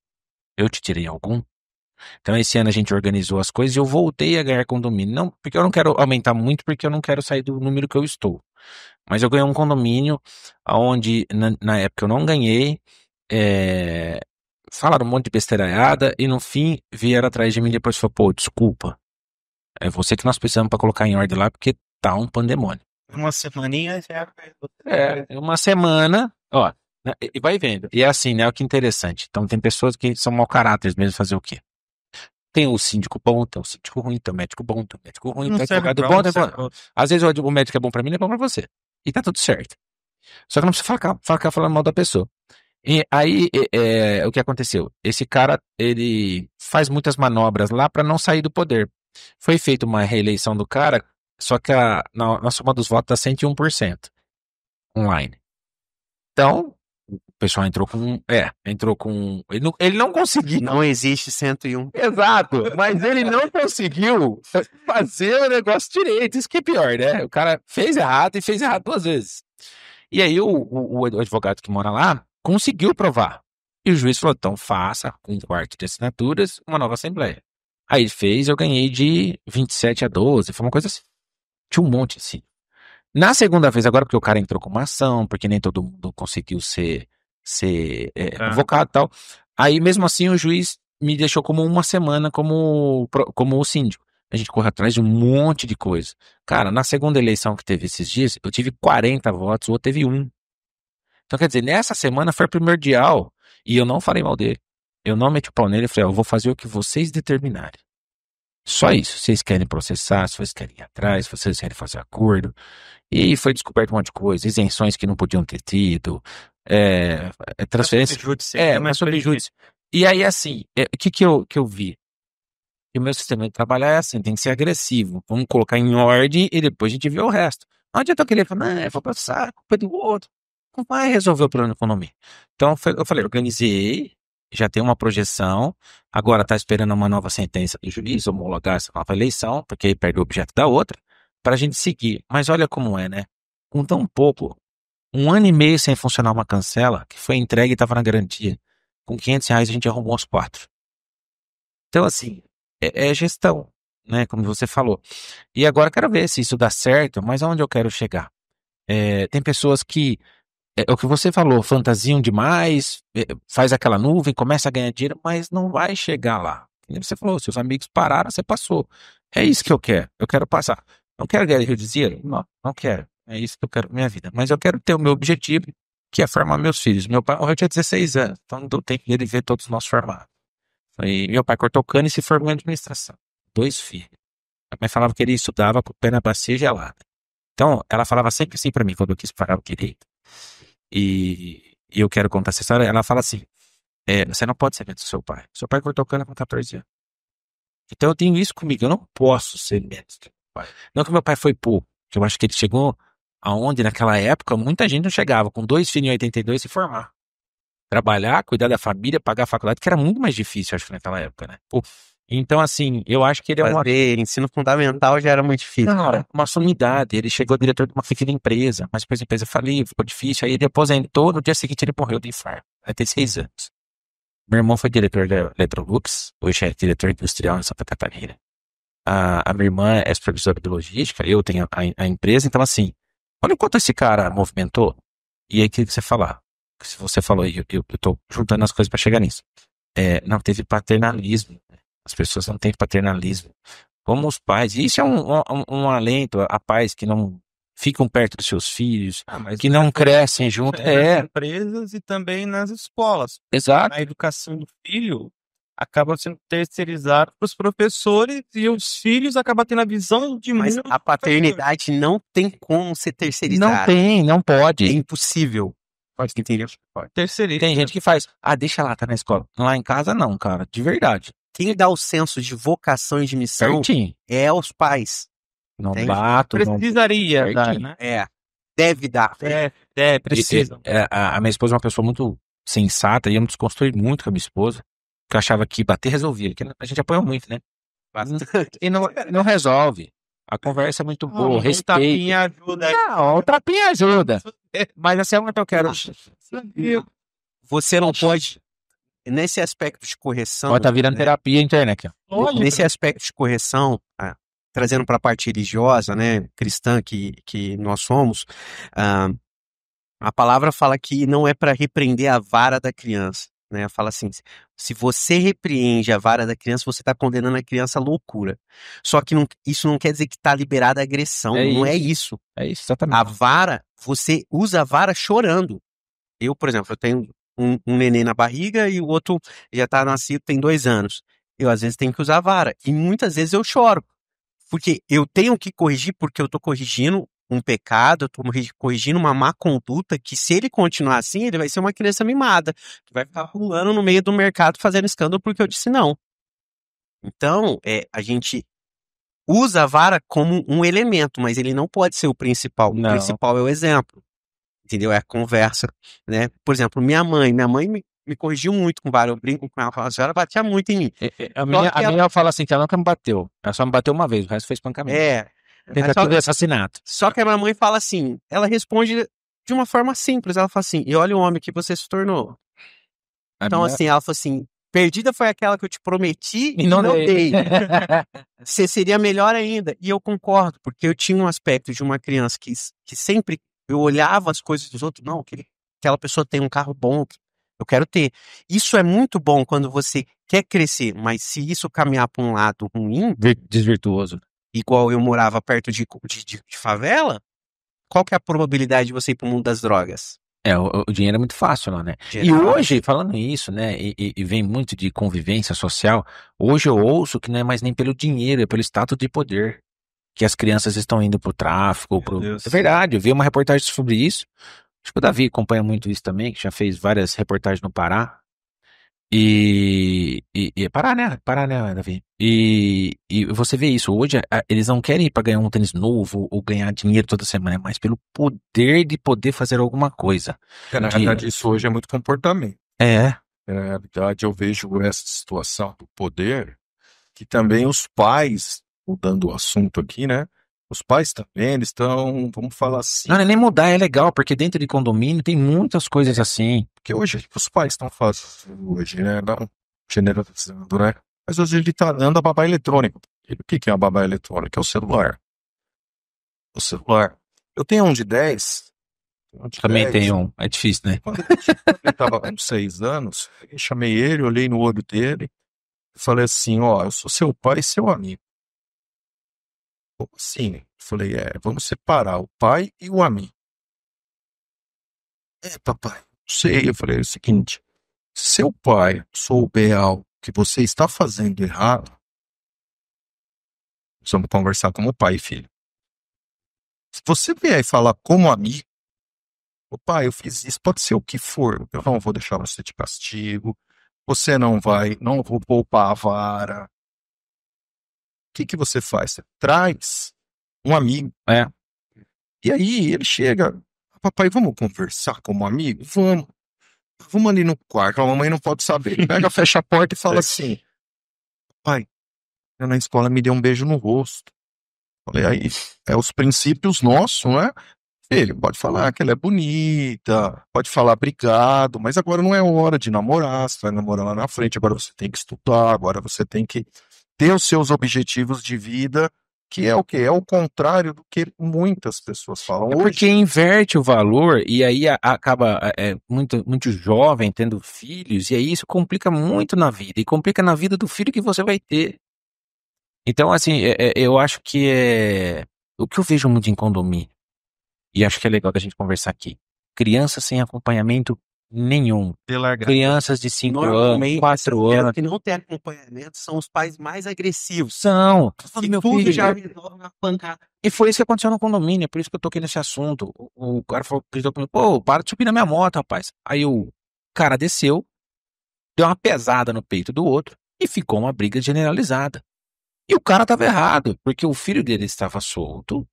eu te tirei algum? Então esse ano a gente organizou as coisas e eu voltei a ganhar condomínio, não, porque eu não quero aumentar muito, porque eu não quero sair do número que eu estou. Mas eu ganhei um condomínio onde, na época, eu não ganhei. Falaram um monte de besteiraiada e no fim vieram atrás de mim e depois falaram, pô, desculpa. É você que nós precisamos para colocar em ordem lá porque tá um pandemônio. Uma semaninha já. Uma semana, ó, né, e vai vendo. E é assim, né? O que é interessante. Então tem pessoas que são mau caráter mesmo, fazer o quê? Tem o síndico bom, tem o síndico ruim, tem o médico bom, tem o médico ruim, tem o advogado bom, tem o... Às vezes o médico é bom pra mim, não é bom pra você. E tá tudo certo. Só que não precisa ficar falando mal da pessoa. E aí, o que aconteceu? Esse cara, ele faz muitas manobras lá pra não sair do poder. Foi feita uma reeleição do cara, só que na soma dos votos dá 101% online. Então, o pessoal entrou com. Ele não conseguiu. Não existe 101. Exato, mas ele não conseguiu fazer o negócio direito. Isso que é pior, né? O cara fez errado e fez errado 2 vezes. E aí o advogado que mora lá conseguiu provar. E o juiz falou, então faça com 1/4 de assinaturas uma nova assembleia. Aí ele fez, eu ganhei de 27-12, foi uma coisa assim. Tinha um monte assim. Na segunda vez, agora porque o cara entrou com uma ação, porque nem todo mundo conseguiu ser convocado e tal. Aí, mesmo assim, o juiz me deixou como uma semana como o síndico. A gente correu atrás de um monte de coisa. Cara, na segunda eleição que teve esses dias, eu tive 40 votos, o outro teve 1. Então, quer dizer, nessa semana foi primordial. E eu não falei mal dele. Eu não meti o pau nele e falei, ó, eu vou fazer o que vocês determinarem. Só isso. Vocês querem processar, se vocês querem ir atrás, se vocês querem fazer acordo. E foi descoberto um monte de coisa, isenções que não podiam ter tido, transferência. Mas sobre júdice. E aí, assim, o que eu vi? Que o meu sistema de trabalho é assim, tem que ser agressivo. Vamos colocar em ordem e depois a gente vê o resto. Não adianta eu querer falar, eu vou passar, culpa do outro. Não vai resolver o problema da economia. Então, eu falei, organizei, já tem uma projeção, agora está esperando uma nova sentença do juiz, homologar essa nova eleição, porque aí perde o objeto da outra, para a gente seguir. Mas olha como é, né? Com tão pouco, 1 ano e meio sem funcionar uma cancela, que foi entregue e estava na garantia. Com R$500 a gente arrumou os 4. Então, assim, é gestão, né? Como você falou. E agora quero ver se isso dá certo, mas aonde eu quero chegar? Tem pessoas que, é o que você falou, fantasiam demais, faz aquela nuvem, começa a ganhar dinheiro, mas não vai chegar lá. Você falou, seus amigos pararam, você passou. É isso que eu quero. Eu quero passar. Não quero ganhar Rio de Janeiro? Não quero. É isso que eu quero pra minha vida. Mas eu quero ter o meu objetivo, que é formar meus filhos. Meu pai morreu, eu tinha 16 anos, então não deu tempo de ele ver todos nós formados. E meu pai cortou cana e se formou em administração. 2 filhos. A mãe falava que ele estudava com o pé na bacia gelada. Então, ela falava sempre assim pra mim, quando eu quis parar o direito. E eu quero contar essa história. Ela fala assim, você não pode ser medo do seu pai. Seu pai cortou cana com 14 anos. Então eu tenho isso comigo, eu não posso ser menos que meu pai. Não que meu pai foi pouco, que eu acho que ele chegou aonde naquela época muita gente não chegava, com 2 filhos em 82 se formar. Trabalhar, cuidar da família, pagar a faculdade, que era muito mais difícil, acho que naquela época, né? Pô, então, assim, eu acho que ele é uma... Fazer ensino fundamental já era muito difícil. Cara, uma sumidade. Ele chegou diretor de uma pequena empresa, mas depois a empresa faliu, ficou difícil. Aí ele aposentou, no dia seguinte ele morreu de infarto. Vai ter 6 anos. Meu irmão foi diretor da Electrolux, hoje é diretor industrial em Santa Catarina. A minha irmã é supervisora de logística, eu tenho a empresa, então assim, olha o quanto esse cara movimentou. E aí, o que você falar? Se você falou aí, eu tô juntando as coisas para chegar nisso. Não teve paternalismo. As pessoas não têm paternalismo. Como os pais. E isso é um alento a pais que não ficam perto dos seus filhos, Mas que não crescem junto. nas empresas e também nas escolas. Exato. A educação do filho acaba sendo terceirizada para os professores e os filhos acabam tendo a visão de Mas mundo a paternidade não tem como ser terceirizada. Não tem, não É pode. impossível. Entendeu? terceiriza. Tem gente que faz, deixa lá, tá na escola. Lá em casa não, cara, de verdade. Quem dá o senso de vocação e de missão Certinho. é os pais. Não Entende? bato, não... Precisaria dar, Certinho. né? Deve dar. Precisa. A minha esposa é uma pessoa muito sensata e eu me desconstruí muito com a minha esposa, porque eu achava que bater resolvia, porque a gente apanhou muito, né? E não resolve. A conversa é muito boa, Um respeito. tapinha ajuda. Não, o tapinha ajuda. Mas assim é o que eu quero. Você não pode, nesse aspecto de correção, Ó, tá virando terapia internet aqui, ó. nesse aspecto de correção, trazendo para a parte religiosa, né, cristã que nós somos, a palavra fala que não é para repreender a vara da criança, né? Fala assim, se você repreende a vara da criança, você está condenando a criança à loucura. Só que isso não quer dizer que está liberada a agressão, não é isso. É isso, exatamente. A vara, você usa a vara chorando. Eu, por exemplo, eu tenho um neném na barriga e o outro já está nascido, tem 2 anos. Eu, às vezes, tenho que usar a vara. E muitas vezes eu choro. Porque eu tenho que corrigir, porque eu estou corrigindo um pecado, eu estou corrigindo uma má conduta, que se ele continuar assim, ele vai ser uma criança mimada, que vai ficar pulando no meio do mercado fazendo escândalo porque eu disse não. Então, a gente usa a vara como um elemento, mas ele não pode ser o principal. Não. O principal é o exemplo. Entendeu? É a conversa, né? Por exemplo, minha mãe me corrigiu muito com vara. Eu brinco com ela, falo, a senhora batia muito em mim. A minha fala assim, que ela nunca me bateu. Ela só me bateu uma vez, o resto foi espancamento. Tentativa de assassinato. Só que a minha mãe fala assim, ela responde de uma forma simples. Ela fala assim, e olha o homem que você se tornou. Então, assim, ela falou assim, perdida foi aquela que eu te prometi e não dei. Você seria melhor ainda. E eu concordo, porque eu tinha um aspecto de uma criança que sempre eu olhava as coisas dos outros. Não, aquela pessoa tem um carro bom, eu quero ter. Isso é muito bom quando você quer crescer, mas se isso caminhar para um lado ruim, desvirtuoso, igual eu morava perto de favela, qual que é a probabilidade de você ir para o mundo das drogas? O dinheiro é muito fácil lá, né? E hoje, falando nisso, né, e vem muito de convivência social, hoje eu ouço que não é mais nem pelo dinheiro, é pelo status de poder, que as crianças estão indo pro tráfico, É verdade, eu vi uma reportagem sobre isso, acho que o Davi acompanha muito isso também, que já fez várias reportagens no Pará, Pará, né, Davi? E você vê isso, hoje eles não querem ir para ganhar um tênis novo ou ganhar dinheiro toda semana, é mais pelo poder de poder fazer alguma coisa. Na realidade, isso hoje é muito comportamento. Na realidade, eu vejo essa situação do poder, que também os pais, mudando o assunto aqui, né? Os pais também, eles estão, vamos falar assim... Não, nem mudar é legal, porque dentro de condomínio tem muitas coisas assim. Porque hoje, os pais estão fazendo hoje, né? Não generalizando, né? Mas hoje ele está dando a babá eletrônica. O que é a babá eletrônica? É o celular. O celular. Eu tenho um de 10. Também tenho um. É difícil, né? Quando ele estava com 6 anos, eu chamei ele, olhei no olho dele e falei assim, eu sou seu pai e seu amigo. Como assim? Falei, vamos separar o pai e o amigo. Papai, não sei. Eu falei, é o seguinte, se seu pai souber algo que você está fazendo errado, nós vamos conversar como pai e filho. Se você vier e falar como amigo, pai, eu fiz isso, pode ser o que for, eu não vou deixar você de castigo, você não vou poupar a vara, que você faz? Você traz um amigo. É. E aí ele chega, papai, vamos conversar como amigo? Vamos ali no quarto, a mamãe não pode saber. Pega, fecha a porta e fala assim, pai, eu na escola me deu um beijo no rosto. Falei, aí, é os princípios nossos, né? Ele pode falar que ela é bonita, pode falar obrigado, mas agora não é hora de namorar, você vai namorar lá na frente, agora você tem que estudar, agora você tem que ter os seus objetivos de vida, que é o quê? É o contrário do que muitas pessoas falam É hoje. porque inverte o valor e aí acaba muito jovem tendo filhos, e aí isso complica muito na vida, e complica na vida do filho que você vai ter. Então, assim, eu acho que o que eu vejo muito em condomínio, e acho que é legal da gente conversar aqui, crianças sem acompanhamento nenhum. Crianças de 5 anos, Normalmente, 4 essas anos. que não tem acompanhamento são os pais mais agressivos. São. E Meu tudo filho, já resolve na pancada. E foi isso que aconteceu no condomínio, é por isso que eu toquei nesse assunto. O cara falou, gritou comigo, pô, para de subir na minha moto, rapaz. Aí o cara desceu, deu uma pesada no peito do outro e ficou uma briga generalizada. E o cara tava errado, porque o filho dele estava solto,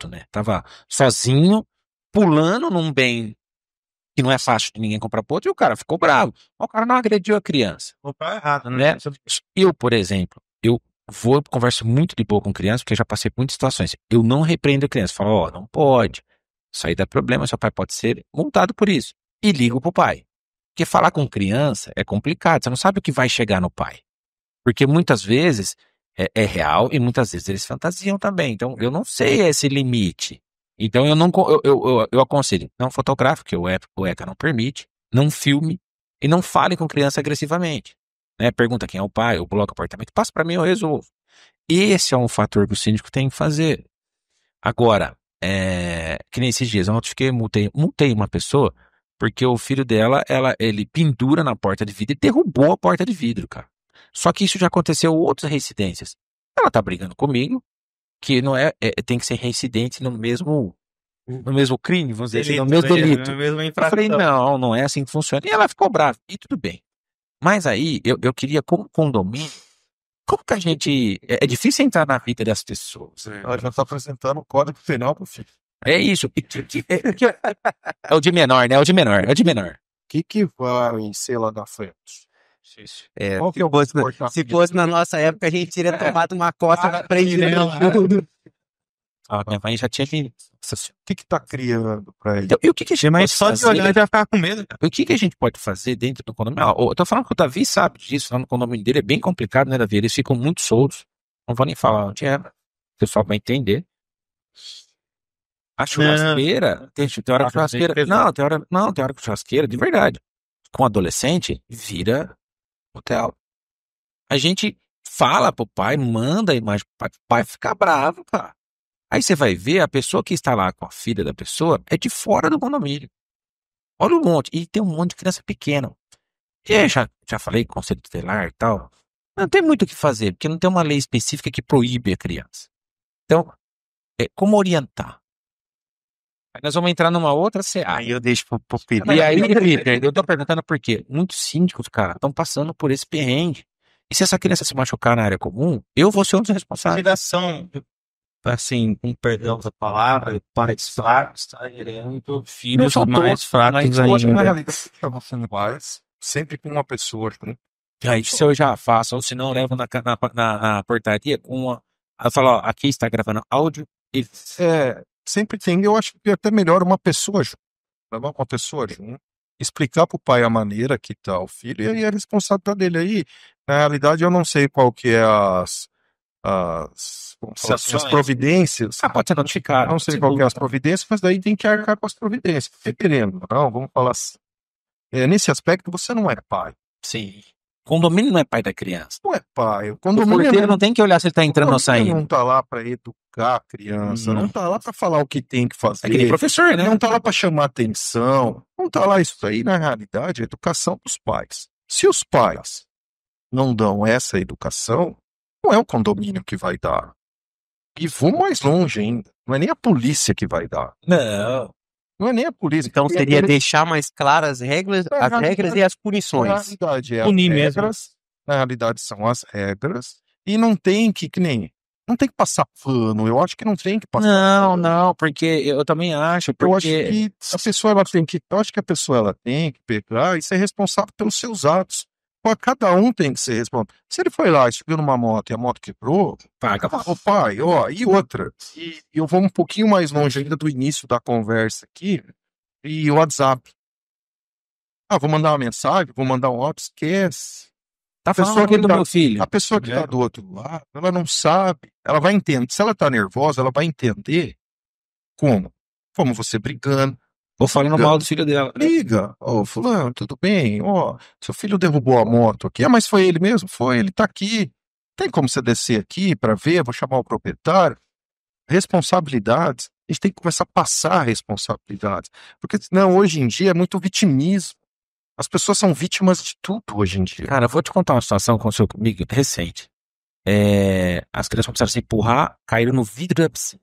né? Tava sozinho, pulando num bem que não é fácil de ninguém comprar pro outro, e o cara ficou bravo. O cara não agrediu a criança. Tá errado, né? Né? Eu, por exemplo, converso muito de boa com criança, porque eu já passei por muitas situações. Eu não repreendo a criança. Falo, ó, não pode. Isso aí dá problema, seu pai pode ser multado por isso. E ligo pro pai. Porque falar com criança é complicado, você não sabe o que vai chegar no pai. Porque muitas vezes é real e muitas vezes eles fantasiam também. Então, eu não sei esse limite. Então, eu aconselho, não fotografe, porque o ECA não permite, não filme e não fale com criança agressivamente. Né? Pergunta quem é o pai, eu coloco o apartamento, passa para mim, eu resolvo. Esse é um fator que o síndico tem que fazer. Agora, que nem esses dias, eu notifiquei, multei uma pessoa, porque o filho dela, ele pendura na porta de vidro e derrubou a porta de vidro, cara. Só que isso já aconteceu em outras residências. Ela tá brigando comigo, que não tem que ser reincidente no mesmo crime, vamos dizer assim, no mesmo delito. Eu falei, não é assim que funciona. E ela ficou brava, e tudo bem. Mas aí, eu queria, como condomínio, como que a gente... É difícil entrar na vida das pessoas. Ela já está apresentando o código penal pro filho. É isso. É o de menor, né? É o de menor. O que vai ser lá na frente? Qual que é o Se fosse na nossa época, a gente teria tomado uma costa na frente dela. Minha mãe já tinha que... O que tá criando pra ele? Então, e o que a gente Mas pode só de fazer? olhar já ficar com medo. O que a gente pode fazer dentro do condomínio? Eu tô falando que o Davi sabe disso, lá no condomínio dele é bem complicado, né, Davi? Eles ficam muito soltos. Não vou nem falar onde é, o pessoal vai entender. A churrasqueira, tem hora que churrasqueira. Não, tem hora que churrasqueira, de verdade. Com adolescente, vira hotel. A gente fala pro pai, manda a imagem pro pai, o pai fica bravo, cara. Aí você vai ver, a pessoa que está lá com a filha da pessoa é de fora do condomínio. Olha um monte. E tem um monte de criança pequena. E aí, já falei com o conselho tutelar e tal. Não tem muito o que fazer, porque não tem uma lei específica que proíbe a criança. Então, como orientar? Aí nós vamos entrar numa outra seara. Aí eu deixo pro Peter. E aí, Peter, eu tô perguntando por quê? Muitos síndicos, cara, estão passando por esse perrengue. E se essa criança se machucar na área comum, eu vou ser um dos responsáveis. Geração, assim, com perdão da palavra, pais fracos, está gerando filhos mais fracos ainda. Mas sempre com uma pessoa, né? Aí se eu já faço, ou se não, eu levo na portaria com uma... Eu falo, ó, aqui está gravando áudio. E... Sempre tem, eu acho que é até melhor uma pessoa junto. Levar uma pessoa junto, explicar pro pai a maneira que tá o filho, e aí a responsabilidade dele aí. Na realidade, eu não sei qual que é as providências. pode ser notificado. Não sei qual que é as providências, mas daí tem que arcar com as providências. Querendo, não, vamos falar assim. Nesse aspecto, você não é pai. Sim. Condomínio não é pai da criança. Não é pai. O porteiro não tem que olhar se ele tá entrando ou saindo. Não tá lá para educar a criança, não tá lá para falar o que tem que fazer. É que nem professor, né? Não tá lá para chamar atenção. Não tá lá isso aí, na realidade, é educação dos pais. Se os pais não dão essa educação, não é o condomínio que vai dar. E vou mais longe ainda. Não é nem a polícia que vai dar. Não é nem a polícia. Então seria deixar mais claras as regras e as punições. Na realidade, Punir mesmo. Na realidade, são as regras. E não tem que nem Não tem que passar pano, eu acho que não tem que passar. Não, porque eu também acho, Eu acho porque que a pessoa ela tem que, eu acho que a pessoa ela tem que pegar e ser responsável pelos seus atos. Pô, cada um tem que ser responsável. Se ele foi lá e subiu numa moto e a moto quebrou, paga. ô pai, ó, e outra. E eu vou um pouquinho mais longe ainda do início da conversa aqui, e o WhatsApp. Ah, vou mandar uma mensagem, vou mandar um áudio, esquece. Tá pessoa falando que do tá- meu filho. A pessoa que está do outro lado, ela não sabe, ela vai entender. Se ela está nervosa, ela vai entender como? Como você brigando. Vou falando mal do filho dela. Liga, ô fulano, tudo bem? Ó, seu filho derrubou a moto aqui. Ah, mas foi ele mesmo? Foi, ele tá aqui. Tem como você descer aqui para ver? Vou chamar o proprietário. Responsabilidades. A gente tem que começar a passar responsabilidades. Porque senão, hoje em dia, é muito vitimismo. As pessoas são vítimas de tudo hoje em dia. Cara, eu vou te contar uma situação que aconteceu comigo recente. As crianças começaram a se empurrar, caíram no vidro da piscina.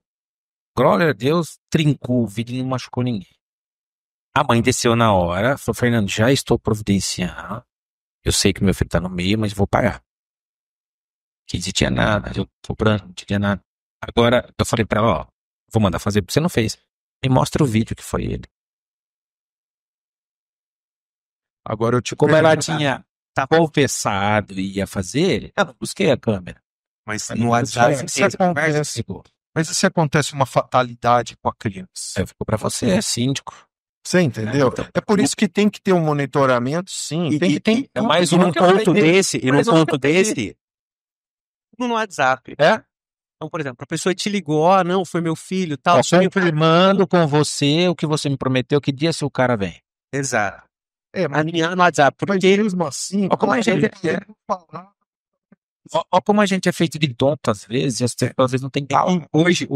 Glória a Deus, trincou o vidro e não machucou ninguém. A mãe desceu na hora, falou, Fernando, já estou providenciando. Eu sei que meu filho tá no meio, mas vou pagar. Que não tinha nada, eu cobrando, não tinha nada. Agora, eu falei pra ela, ó, vou mandar fazer, você não fez. Me mostra o vídeo que foi ele. Agora eu te Como ela pergunto, tinha confessado e ia fazer, eu busquei a câmera. Mas Mas no não WhatsApp tinha- você tem conversa. Ficou. mas e se acontece uma fatalidade com a criança? Aí ficou pra você, é síndico. Você entendeu? Então, É por isso que tem que ter um monitoramento, sim. Tem que ter é mais E um num que eu ponto aprendi. desse, Mas eu nunca aprendi. tudo no WhatsApp. É? Então, por exemplo, a pessoa te ligou, ó, não, foi meu filho, tal. Eu confirmando com você o que você me prometeu, que dia seu cara vem. Exato. É, mas Alinhar no WhatsApp, mas porque mesmo assim, Ó, como a gente quer falar. Ó como a gente é feito de tonto às vezes, e as pessoas às vezes não tem calma. hoje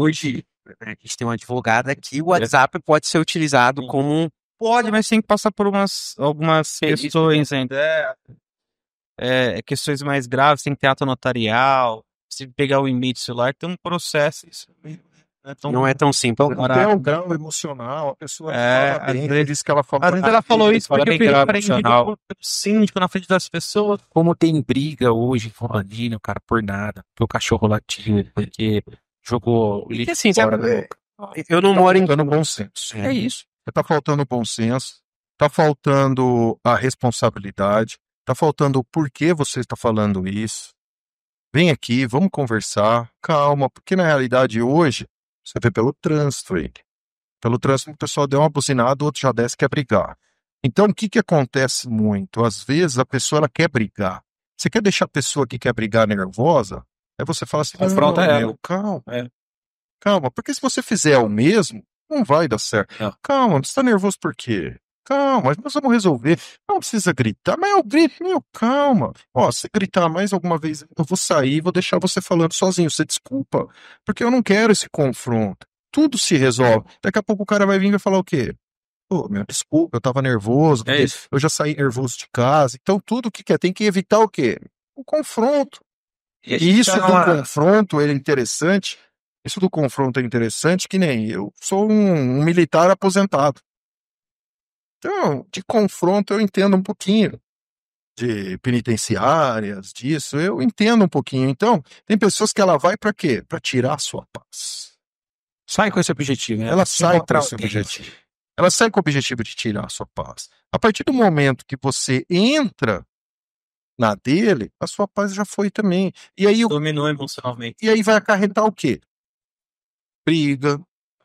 a gente tem uma advogada aqui, o WhatsApp pode ser utilizado como Pode, mas tem que passar por algumas É isso. questões ainda. Questões mais graves, tem que ter ato notarial. Se pegar o e-mail do celular, tem um processo. Isso não é tão simples. Até o grau emocional, a pessoa É, fala bem, às vezes- diz que ela falou. Às vezes ela falou isso Fala porque bem eu grave, aprendi emocional. com o síndico na frente das pessoas. Como tem briga hoje com a Aline, o cara, por nada. Porque o cachorro latiu, porque jogou o Porque lixo assim, fora sabe, do... eu não moro em... Tá faltando bom senso. É isso. Tá faltando bom senso, tá faltando a responsabilidade, tá faltando o porquê você está falando isso. Vem aqui, vamos conversar, calma, porque na realidade hoje, você vê pelo trânsito aí. Pelo trânsito, o pessoal deu uma buzinada, o outro já desce e quer brigar. Então, o que acontece muito? Às vezes a pessoa ela quer brigar. Você quer deixar a pessoa que quer brigar nervosa? Aí você fala assim, Confronta não, ela. meu, calma. É. Calma, porque se você fizer o mesmo, não vai dar certo. Não. Calma, você tá nervoso por quê? Calma, nós vamos resolver. Não precisa gritar, mas eu grito, meu, calma. Ó, se gritar mais alguma vez, eu vou sair, vou deixar você falando sozinho. Você desculpa, porque eu não quero esse confronto. Tudo se resolve. Daqui a pouco o cara vai vir e vai falar o quê? Pô, meu, desculpa, eu tava nervoso, É isso. eu já saí nervoso de casa. Então, tudo que quer, tem que evitar o quê? O confronto. a E gente isso tá do confronto ele é interessante. Isso do confronto é interessante, que nem eu sou um militar aposentado. Então, de confronto eu entendo um pouquinho. De penitenciárias, disso, eu entendo um pouquinho. Então, tem pessoas que ela vai para quê? Para tirar a sua paz. Sai com esse objetivo, né? Ela sai com Encontrar esse alguém. objetivo. Ela sai com o objetivo de tirar a sua paz. A partir do momento que você entra na dele, a sua paz já foi também. E aí, Dominou emocionalmente. e aí vai acarretar o quê? Briga,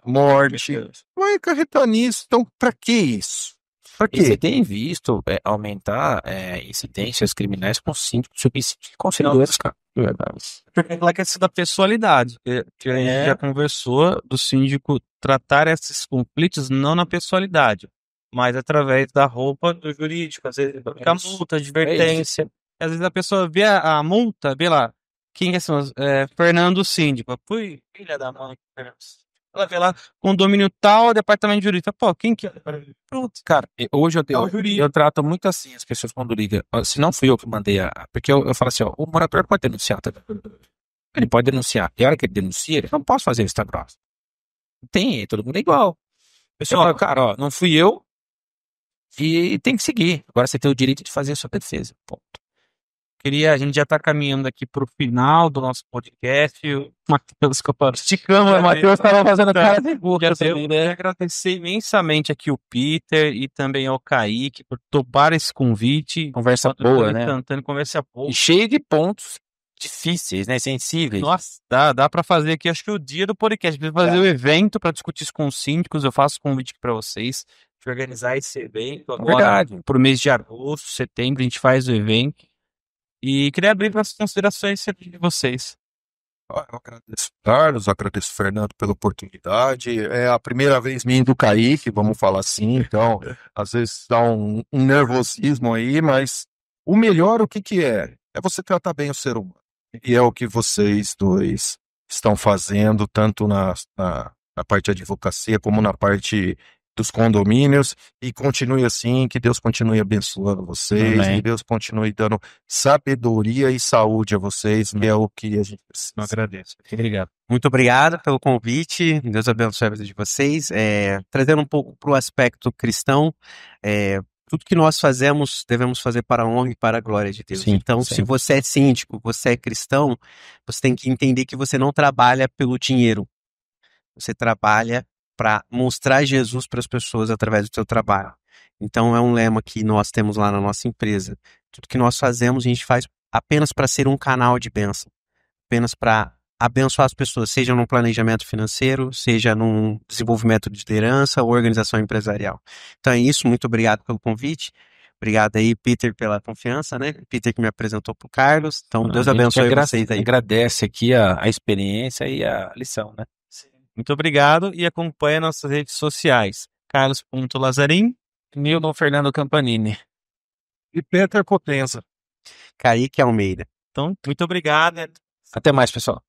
morte. Vai acarretar nisso. Então, para que isso? Para E você quê? tem visto aumentar incidências criminais com subsídios conselheiros, cara. Pela questão da pessoalidade, que a gente já conversou, do síndico tratar esses conflitos não na pessoalidade, mas através da roupa do jurídico, às vezes fica multa, advertência. Às vezes a pessoa vê a multa, vê lá, quem são Fernando Síndico. Fui, filha da mãe. Ela vê lá, condomínio tal, departamento jurídico. Pô, quem que é? Pronto. Cara, hoje É o jurídico. eu trato muito assim as pessoas quando ligam. Se não fui eu que mandei porque eu falo assim, ó, o morador pode denunciar, tá? Ele pode denunciar. E a hora que ele denuncia, ele não posso fazer vista grossa. Tem, todo mundo é igual. Pessoal, cara, ó, não fui eu e tem que seguir. Agora você tem o direito de fazer a sua defesa. Ponto. A gente já está caminhando aqui para o final do nosso podcast. O Matheus, esticamos, o Matheus estava fazendo cara de burro também, né? Quero agradecer imensamente aqui o Peter e também ao Kaique por topar esse convite. Conversa boa, né? Cantando, conversa boa. E cheio de pontos difíceis, né? Sensíveis. Nossa, dá para fazer aqui, acho que o dia do podcast. Precisa fazer o evento para discutir isso com os síndicos. Eu faço convite para vocês de organizar esse evento agora. Por mês de agosto, setembro, a gente faz o evento. E queria abrir para as considerações de vocês. Eu agradeço, Carlos, agradeço, Fernando, pela oportunidade. É a primeira vez minha do Kaique, vamos falar assim, então, às vezes dá um nervosismo aí, mas o melhor, o que é? É você tratar bem o ser humano. E é o que vocês dois estão fazendo, tanto na parte de advocacia, como na parte dos condomínios, e continue assim, que Deus continue abençoando vocês, Amém. que Deus continue dando sabedoria e saúde a vocês, que é o que a gente precisa. Eu agradeço. Obrigado. Muito obrigado pelo convite. Deus abençoe a vida de vocês. Trazendo um pouco para o aspecto cristão, tudo que nós fazemos, devemos fazer para a honra e para a glória de Deus. Sim, então, sim. se você é síndico, você é cristão, você tem que entender que você não trabalha pelo dinheiro. Você trabalha para mostrar Jesus para as pessoas através do seu trabalho. Então, é um lema que nós temos lá na nossa empresa. Tudo que nós fazemos, a gente faz apenas para ser um canal de bênção. Apenas para abençoar as pessoas, seja num planejamento financeiro, seja num desenvolvimento de liderança ou organização empresarial. Então é isso, muito obrigado pelo convite. Obrigado aí, Peter, pela confiança, né? Peter que me apresentou para o Carlos. Então, Deus abençoe vocês aí. Agradece aqui a experiência e a lição, né? Muito obrigado e acompanhe nossas redes sociais. Carlos.Lazarim, Nildon Fernando Campanini. E Peter Potenza. Kaique Almeida. Então, muito obrigado. Até mais, pessoal.